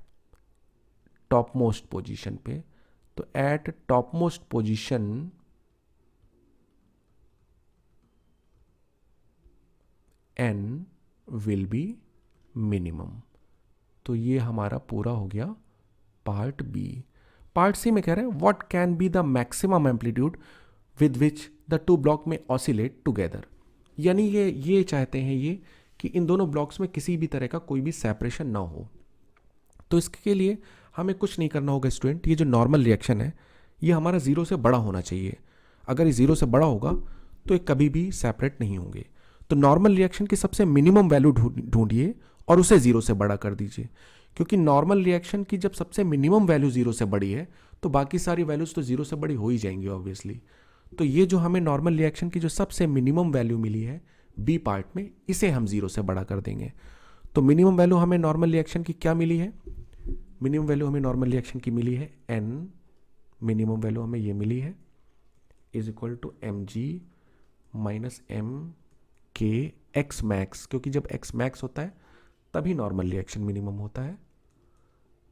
S1: टॉप मोस्ट पोजीशन पे। तो eight top most position n will be minimum. तो ये हमारा पूरा हो गया पार्ट बी। पार्ट सी में कह रहे हैं what can be the maximum amplitude with which the two block में ऑसिलेट टुगेदर, यानी ये चाहते हैं ये कि इन दोनों ब्लॉक्स में किसी भी तरह का कोई भी सेपरेशन ना हो। तो इसके लिए हमें कुछ नहीं करना होगा स्टूडेंट, ये जो नॉर्मल रिएक्शन है ये हमारा जीरो से बड़ा होना चाहिए। अगर ये जीरो से बड़ा होगा तो ये कभी भी सेपरेट नहीं होंगे। तो नॉर्मल रिएक्शन की सबसे मिनिमम वैल्यू ढूंढिए और उसे जीरो से बड़ा कर दीजिए, क्योंकि नॉर्मल रिएक्शन की जब सबसे मिनिमम वैल्यू जीरो से बड़ी है तो बाकी सारी वैल्यूज तो जीरो से बड़ी हो ही जाएंगी ऑब्वियसली। तो ये जो हमें नॉर्मल रिएक्शन की जो सबसे मिनिमम वैल्यू मिली है बी पार्ट में, इसे हम जीरो से बड़ा कर देंगे। तो मिनिमम वैल्यू हमें नॉर्मल रिएक्शन की क्या मिली है, मिनिमम वैल्यू हमें नॉर्मल रिएक्शन की मिली है n, मिनिमम वैल्यू हमें ये मिली है is equal to mg minus m k x max, क्योंकि जब x मैक्स होता है तभी नॉर्मल रिएक्शन मिनिमम होता है।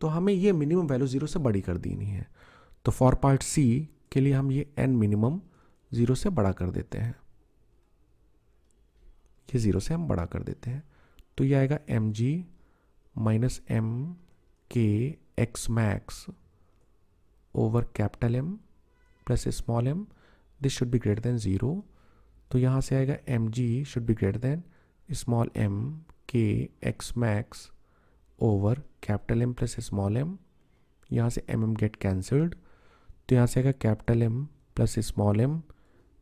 S1: तो हमें ये मिनिमम वैल्यू जीरो से बड़ी कर देनी है। तो फॉर पार्ट सी के लिए हम ये n मिनिमम जीरो से बड़ा कर देते हैं, ये जीरो से हम बड़ा कर देते हैं। तो ये आएगा mg minus m k x max over capital M plus small m, this should be greater than zero. तो यहाँ से आएगा mg should be greater then small m k x max over capital M plus small m, यहाँ से mm get cancelled. तो यहाँ से आएगा capital M plus small m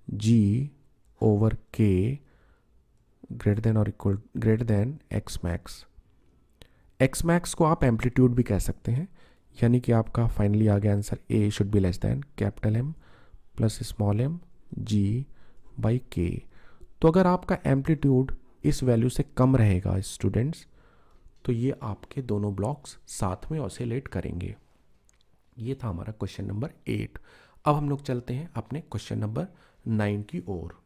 S1: g over k greater than और equal greater than x max. x max को आप amplitude भी कह सकते हैं, यानी कि आपका फाइनली आ गया answer a should be less then capital M plus small m g by k। तो अगर आपका एम्पलीट्यूड इस वैल्यू से कम रहेगा स्टूडेंट्स, तो ये आपके दोनों ब्लॉक्स साथ में ऑसिलेट करेंगे। ये था हमारा क्वेश्चन नंबर 8। अब हम लोग चलते हैं अपने क्वेश्चन नंबर 9 की ओर।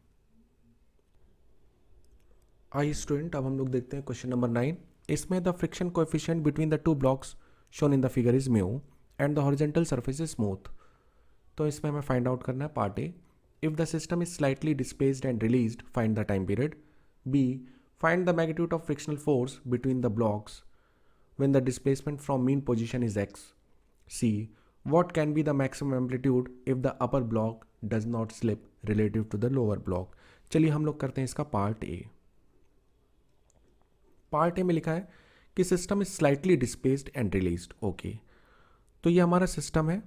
S1: आइए स्टूडेंट, अब हम लोग देखते हैं क्वेश्चन नंबर 9। इसमें the friction coefficient between the two blocks shown in the figure is mu and the horizontal surface is smooth. तो इसमें हमें फाइंड आउट करना है part A, if the system is slightly displaced and released find the time period. B, find the magnitude of frictional force between the blocks when the displacement from mean position is x. C, what can be the maximum amplitude if the upper block does not slip relative to the lower block. चलिए हम लोग करते हैं इसका part A. Part A में लिखा है कि system is slightly displaced and released. Okay, तो ये हमारा सिस्टम है,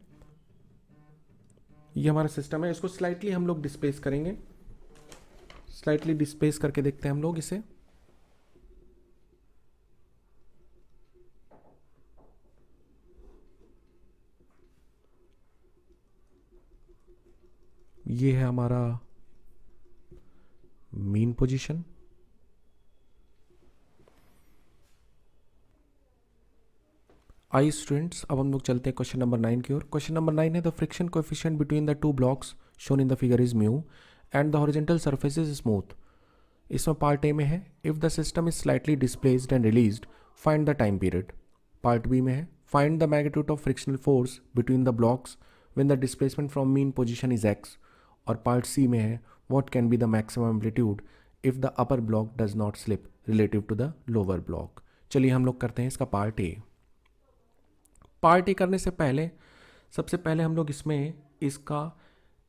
S1: ये हमारा सिस्टम है। इसको स्लाइटली हम लोग डिस्प्लेस करेंगे, स्लाइटली डिस्प्लेस करके देखते हैं हम लोग इसे। ये है हमारा मीन पोजीशन, आई स्टूडेंट्स अब हम लोग चलते हैं क्वेश्चन नंबर 9 की ओर। क्वेश्चन नंबर 9 है the friction coefficient between the two blocks shown in the figure is mu and the horizontal surface is smooth. इसमें पार्ट ए में है if the system is slightly displaced and released find the time period. Part B में है find the magnitude of frictional force between the blocks when the displacement from mean position is x, और part C में है what can be the maximum amplitude if the upper block does not slip relative to the lower block. चलिए हम लोग करते हैं इसका part A. Part A करने से पहले सबसे पहले हम लोग इसमें इसका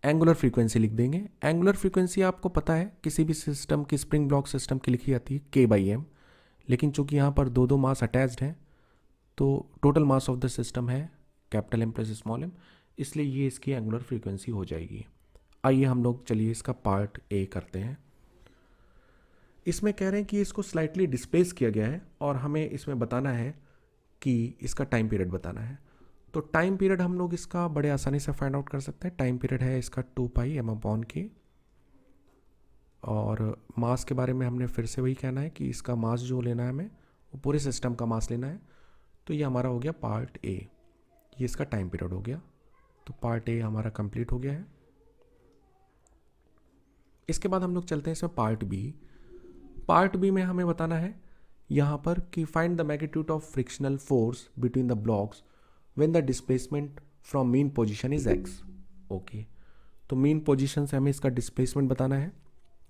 S1: एंगुलर फ्रीक्वेंसी लिख देंगे। एंगुलर फ्रीक्वेंसी आपको पता है किसी भी सिस्टम की, स्प्रिंग ब्लॉक सिस्टम की लिखी जाती है k/m, लेकिन चूंकि यहाँ पर दो मास अटैच्ड हैं तो total mass of the system है capital M plus small m, इसलिए ये इसकी एंगुलर फ्रीक्वेंसी हो जाएगी। आइए हम लोग चलिए इसका पार्ट ए करते हैं। इसमें कह रहे हैं कि इसको स्लाइटली डिस्प्लेस किया गया है और हमें इसमें बताना है कि इसका टाइम पीरियड बताना है। तो टाइम पीरियड हम लोग इसका बड़े आसानी से फाइंड आउट कर सकते हैं। टाइम पीरियड है इसका 2πm/k, और मास के बारे में हमने फिर से वही कहना है कि इसका मास जो लेना है हमें वो पूरे सिस्टम का मास लेना है। तो ये हमारा हो गया पार्ट ए, ये इसका टाइम पीरियड हो गया। तो पार्ट ए हमारा कंप्लीट हो गया है। इसके बाद हम लोग चलते हैं इसमें पार्ट बी। पार्ट बी में हमें बताना है यहाँ पर कि find the magnitude of frictional force between the blocks when the displacement from mean position is x। Okay, तो मीन पोजीशन से हमें इसका डिस्प्लेसमेंट बताना है।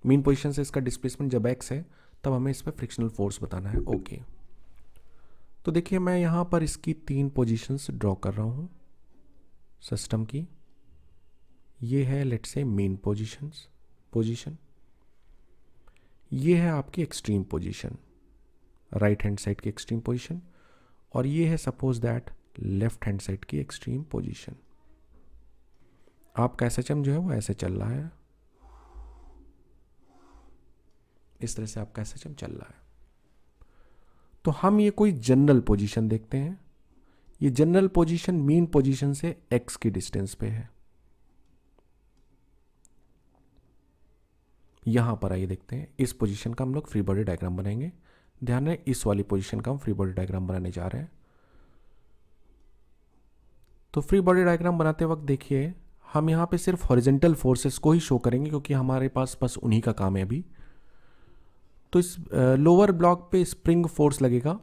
S1: मीन पोजीशन से इसका डिस्प्लेसमेंट जब x है तब हमें इस पर फ्रिक्शनल फोर्स बताना है। ओके, तो देखिए मैं यहाँ पर इसकी 3 पोजीशंस ड्रॉ कर रहा हूँ सिस्टम की। ये है लेट्स से मीन पोजीशन, ये है आपकी extreme position, right hand side की एक्सट्रीम पोजीशन, और ये है suppose that left hand side की एक्सट्रीम पोजीशन। आपका SHM जो है वो ऐसे चल रहा है, इस तरह से आपका SHM चल रहा है। तो हम ये कोई जनरल पोजीशन देखते हैं। ये जनरल पोजीशन मीन पोजीशन से x की डिस्टेंस पे है। यहां पर आइए देखते हैं, इस पोजीशन का हम लोग फ्री बॉडी डायग्राम बनाएंगे। ध्यान रहे इस वाली पोजीशन का हम फ्री बॉडी डायग्राम बनाने जा रहे हैं। तो फ्री बॉडी डायग्राम बनाते वक्त देखिए हम यहाँ पे सिर्फ हॉरिजेंटल फोर्सेस को ही शो करेंगे क्योंकि हमारे पास बस उन्हीं का काम है अभी। तो इस लोअर ब्लॉक पे स्प्रिंग फोर्स लगेगा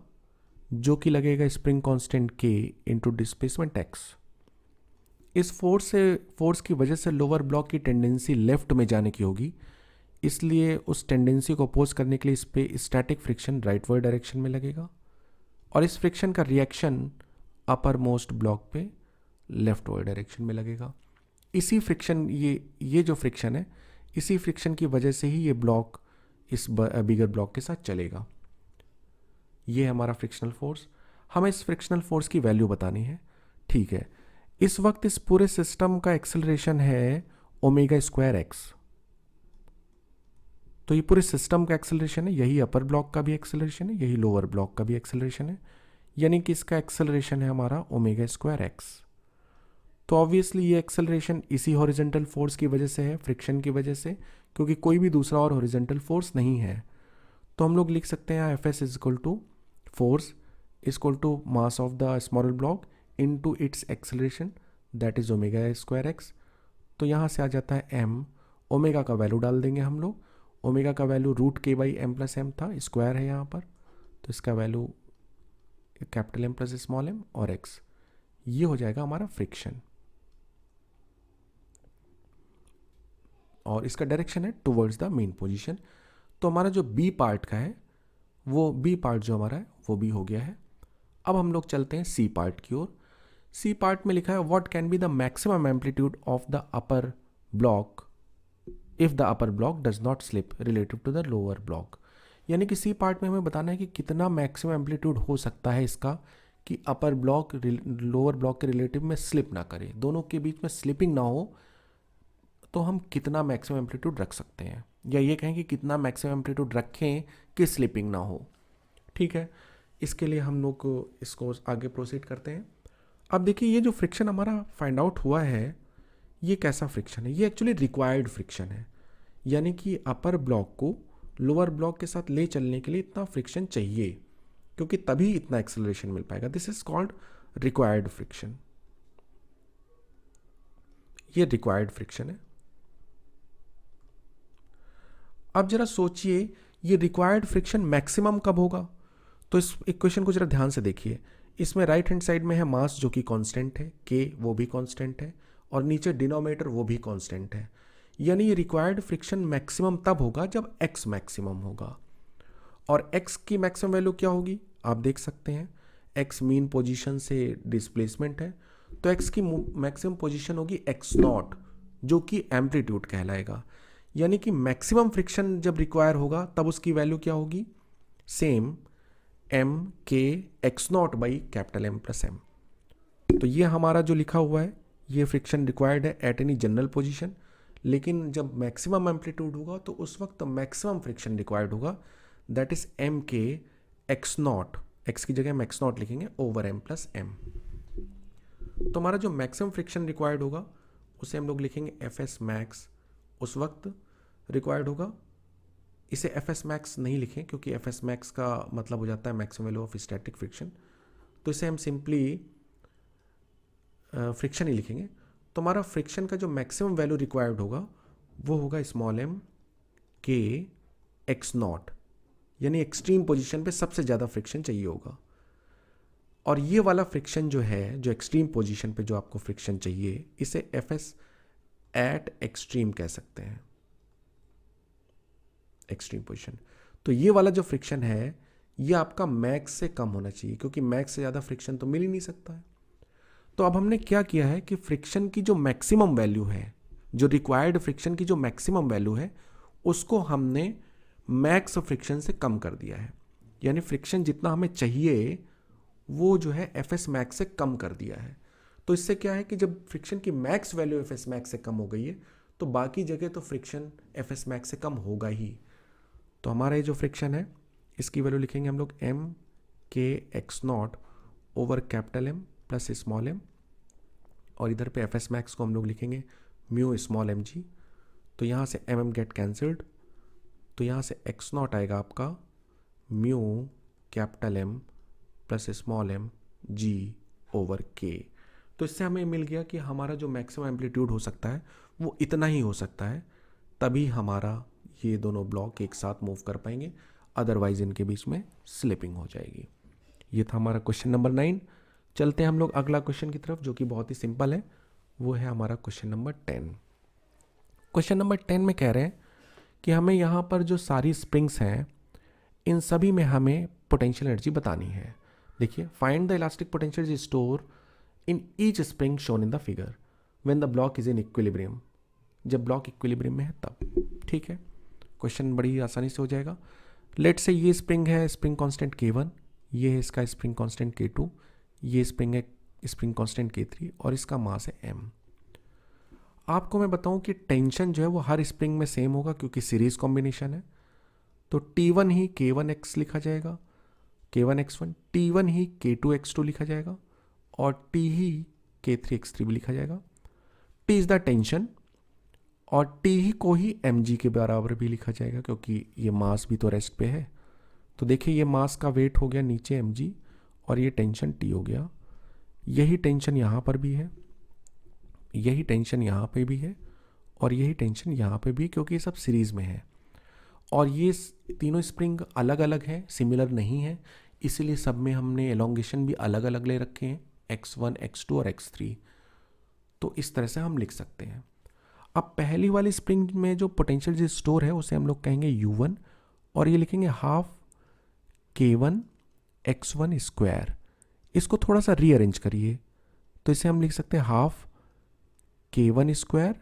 S1: जो कि लगेगा spring constant k into displacement x। इस फोर्स की वजह से लोअर ब्लॉक की टेंडेंसी लेफ्ट में जाने की होगी, इसलिए उस टेंडेंसी को अपोज करने के लिए इस पे static friction right word direction में लगेगा, और इस फ्रिक्शन का रिएक्शन अपर मोस्ट ब्लॉक पे लेफ्ट वर्ड डायरेक्शन में लगेगा। इसी फ्रिक्शन ये जो फ्रिक्शन है, इसी फ्रिक्शन की वजह से ही ये ब्लॉक इस बिगर ब्लॉक के साथ चलेगा। ये है हमारा फ्रिक्शनल फोर्स। हमें इस फ्रिक्शनल फोर्स की वैल्यू बतानी है। ठीक है, इस वक्त इस पूरे सिस्टम का एक्सेलरेशन है ω²x। तो ये पूरे सिस्टम का एक्सेलरेशन है, यही अपर ब्लॉक का भी एक्सेलरेशन है, यही लोअर ब्लॉक का भी एक्सेलरेशन है, यानी कि इसका एक्सेलरेशन है हमारा ω²x। तो ऑब्वियसली ये एक्सेलरेशन इसी हॉरिजेंटल फोर्स की वजह से है, फ्रिक्शन की वजह से, क्योंकि कोई भी दूसरा और हॉरिजेंटल फोर्स नहीं है। तो हम लोग लिख सकते हैं Fs is equal to force equal to mass of the smaller block into its acceleration that is ω²x। तो यहाँ से आ जाता है m, ओमेगा का वैल्यू डाल देंगे हम लोग। ओमेगा का वैल्यू √k/m + m था, स्क्वायर है यहाँ पर, तो इसका value capital M + small m और x, ये हो जाएगा हमारा फ्रिक्शन, और इसका डायरेक्शन है टुवर्ड्स द मेन पोजीशन। तो हमारा जो बी पार्ट का है वो बी पार्ट जो हमारा है वो भी हो गया है। अब हम लोग चलते हैं सी पार्ट की ओर। सी पार्ट में लिखा है what can be the maximum amplitude of the upper block if the upper block does not slip relative to the lower block. यानी कि सी पार्ट में हमें बताना है कि कितना मैक्सिमम एम्पलीट्यूड हो सकता है इसका कि अपर ब्लॉक लोअर ब्लॉक के रिलेटिव में स्लिप ना करे, दोनों के बीच में स्लिपिंग ना हो, तो हम कितना मैक्सिमम एम्पलीट्यूड रख सकते हैं, या ये कहें कि कितना मैक्सिमम एम्पलीट्यूड रखें कि स्लिपिंग ना हो। ठीक है, इसके लिए हम लोग इसको आगे प्रोसीड करते हैं। अब देखिए ये जो फ्रिक्शन हमारा फाइंड आउट हुआ है ये कैसा फ्रिक्शन है, ये एक्चुअली रिक्वायर्ड फ्रिक्शन है, यानी कि अपर ब्लॉक को लोअर ब्लॉक के साथ ले चलने के लिए इतना फ्रिक्शन चाहिए, क्योंकि तभी इतना एक्सेलरेशन मिल पाएगा। This is called required friction, ये रिक्वायर्ड फ्रिक्शन है। अब जरा सोचिए ये रिक्वायर्ड फ्रिक्शन मैक्सिमम कब होगा। तो इस इक्वेशन को जरा ध्यान से देखिए। इसमें राइट हैंड साइड में है मास जो कि कांस्टेंट है, k वो भी कांस्टेंट है, और नीचे डिनोमिनेटर वो भी कांस्टेंट है, यानी ये रिक्वायर्ड फ्रिक्शन मैक्सिमम तब होगा जब x मैक्सिमम होगा। और x की मैक्सिमम वैल्यू क्या होगी आप देख सकते हैं, x मीन पोजीशन से डिस्प्लेसमेंट है, तो x की मैक्सिमम पोजीशन होगी x0 जो कि एम्पलीट्यूड कहलाएगा। यानी कि मैक्सिमम फ्रिक्शन जब रिक्वायर होगा तब उसकी वैल्यू क्या होगी, same m k x0 by capital M plus M। तो ये हमारा जो लिखा हुआ है ये फ्रिक्शन रिक्वायर्ड है एट एनी जनरल पोजीशन, लेकिन जब मैक्सिमम एम्पलीट्यूड होगा तो उस वक्त मैक्सिमम फ्रिक्शन रिक्वायर्ड होगा, that is m k x0, x की जगह हम x0 लिखेंगे ओवर m प्लस M। तो हमारा जो मैक्सिमम फ्रिक्शन रिक्वायर्ड होगा उसे हम लोग लिखेंगे fs मैक्स, उस वक्त रिक्वायर्ड होगा। इसे fs मैक्स नहीं लिखें क्योंकि fs मैक्स का मतलब हो जाता है maximum value of static friction, तो इसे हम सिंपली फ्रिक्शन ही लिखेंगे। तो हमारा फ्रिक्शन का जो मैक्सिमम वैल्यू रिक्वायर्ड होगा वो होगा स्मॉल m k x0, यानी एक्सट्रीम पोजीशन पे सबसे ज़्यादा फ्रिक्शन चाहिए होगा। और ये वाला फ्रिक्शन जो है, जो एक्सट्रीम पोजीशन पे जो आपको फ्रिक्शन चाहिए, इसे fs एट एक्सट्रीम कह सकते हैं, एक्सट्रीम पोजीशन। तो ये वाला जो फ्रिक्शन है ये आपका मैक्स से कम होना चाहिए, क्योंकि मैक्स से ज़्यादा फ्रिक्शन तो मिल ही नहीं सकता है। तो अब हमने क्या किया है कि फ्रिक्शन की जो मैक्सिमम वैल्यू है, जो रिक्वायर्ड फ्रिक्शन की जो मैक्सिमम वैल्यू है, उसको हमने मैक्स फ्रिक्शन से कम कर दिया है, यानी फ्रिक्शन जितना हमें चाहिए वो जो है fs मैक्स से कम कर दिया है। तो इससे क्या है कि जब फ्रिक्शन की मैक्स वैल्यू fs मैक्स से कम हो गई है तो बाकी जगह तो फ्रिक्शन fs मैक्स से कम होगा ही। तो हमारा ये जो फ्रिक्शन है इसकी वैल्यू लिखेंगे हम लोग m k x0 over capital M plus small m, और इधर पे fs मैक्स को हम लोग लिखेंगे म्यू स्मॉल mg। तो यहाँ से mm गेट कैंसल्ड, तो यहाँ से x0 आएगा आपका mu capital M plus small m g over k। तो इससे हमें मिल गया कि हमारा जो मैक्सिमम एम्पलीट्यूड हो सकता है वो इतना ही हो सकता है, तभी हमारा ये दोनों ब्लॉक एक साथ मूव कर पाएंगे, अदरवाइज इनके बीच में स्लिपिंग हो जाएगी। ये था हमारा क्वेश्चन नंबर 9। चलते हैं हम लोग अगला क्वेश्चन की तरफ जो कि बहुत ही सिंपल है, वो है हमारा क्वेश्चन नंबर 10। क्वेश्चन नंबर 10 में कह रहे हैं कि हमें यहाँ पर जो सारी स्प्रिंग्स हैं इन सभी में हमें पोटेंशियल एनर्जी बतानी है। देखिए, find the elastic potential store in each spring shown in the figure when the block is in equilibrium, जब ब्लॉक इक्विलिब्रियम में है तब। ठीक है, क्वेश्चन बड़ी आसानी से हो जाएगा। लेट से ये स्प्रिंग है, स्प्रिंग कांस्टेंट K1, ये है इसका स्प्रिंग कांस्टेंट K2, ये स्प्रिंग है स्प्रिंग कांस्टेंट K3 और इसका मास है m। आपको मैं बताऊं कि टेंशन जो है वो हर स्प्रिंग में सेम होगा क्योंकि सीरीज कॉम्बिनेशन है। तो T1 ही K1x लिखा जाएगा, K1x1, T1 ही K2x2 लिखा जाएगा और T ही K3x3 भी लिखा जाएगा। T इज द टेंशन और T ही को ही mg के बराबर भी लिखा जाएगा क्योंकि ये मास भी तो रेस्ट पे है। तो देखिए ये मास का वेट हो गया नीचे mg और ये टेंशन T हो गया। यही टेंशन यहाँ पर भी है, यही टेंशन यहाँ पे भी है और यही टेंशन यहाँ पे भी, क्योंकि ये सब सीरीज में है। और ये तीनों स्प्रिंग अलग अलग हैं, सिमिलर नहीं है, इसीलिए सब में हमने एलोंगेशन भी अलग अलग ले रखे हैं, x1, x2 और x3। तो इस तरह से हम लिख सकते हैं। अब पहली वाली स्प्रिंग में जो पोटेंशियल जो स्टोर है उसे हम लोग कहेंगे U1 और ये लिखेंगे हाफ K1 x1 स्क्वायर। इसको थोड़ा सा रीअरेंज करिए तो इसे हम लिख सकते हैं half K1 square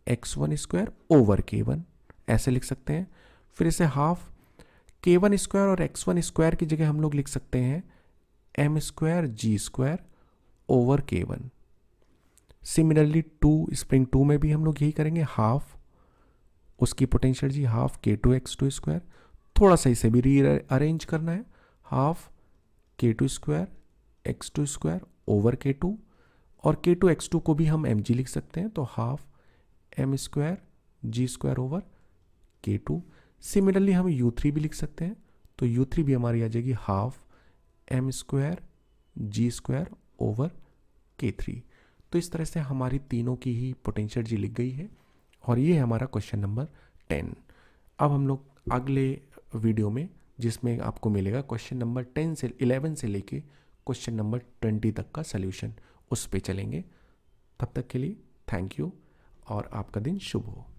S1: x1 square over K1, ऐसे लिख सकते हैं। फिर इसे हाफ K1 स्क्वायर और x1 स्क्वायर की जगह हम लोग लिख सकते हैं m square g square over K1। Similarly spring 2 में भी हम लोग यही करेंगे, हाफ उसकी पोटेंशियल जी हाफ K2 x2 स्क्वायर, थोड़ा सा इसे भी रीअरेंज करना है, half K2 square x2 square over K2 और K2 x2 को भी हम mg लिख सकते हैं, तो half m square g square over K2। Similarly हम U3 भी लिख सकते हैं, तो U3 भी हमारी आ जाएगी half m square g square over K3। तो इस तरह से हमारी तीनों की ही पोटेंशियल जी लिख गई है और ये है हमारा क्वेश्चन नंबर 10। अब हम लोग अगले वीडियो में, जिसमें आपको मिलेगा क्वेश्चन नंबर 11 से लेके क्वेश्चन नंबर 20 तक का सल्यूशन, उस पे चलेंगे। तब तक के लिए थैंक यू और आपका दिन शुभ हो।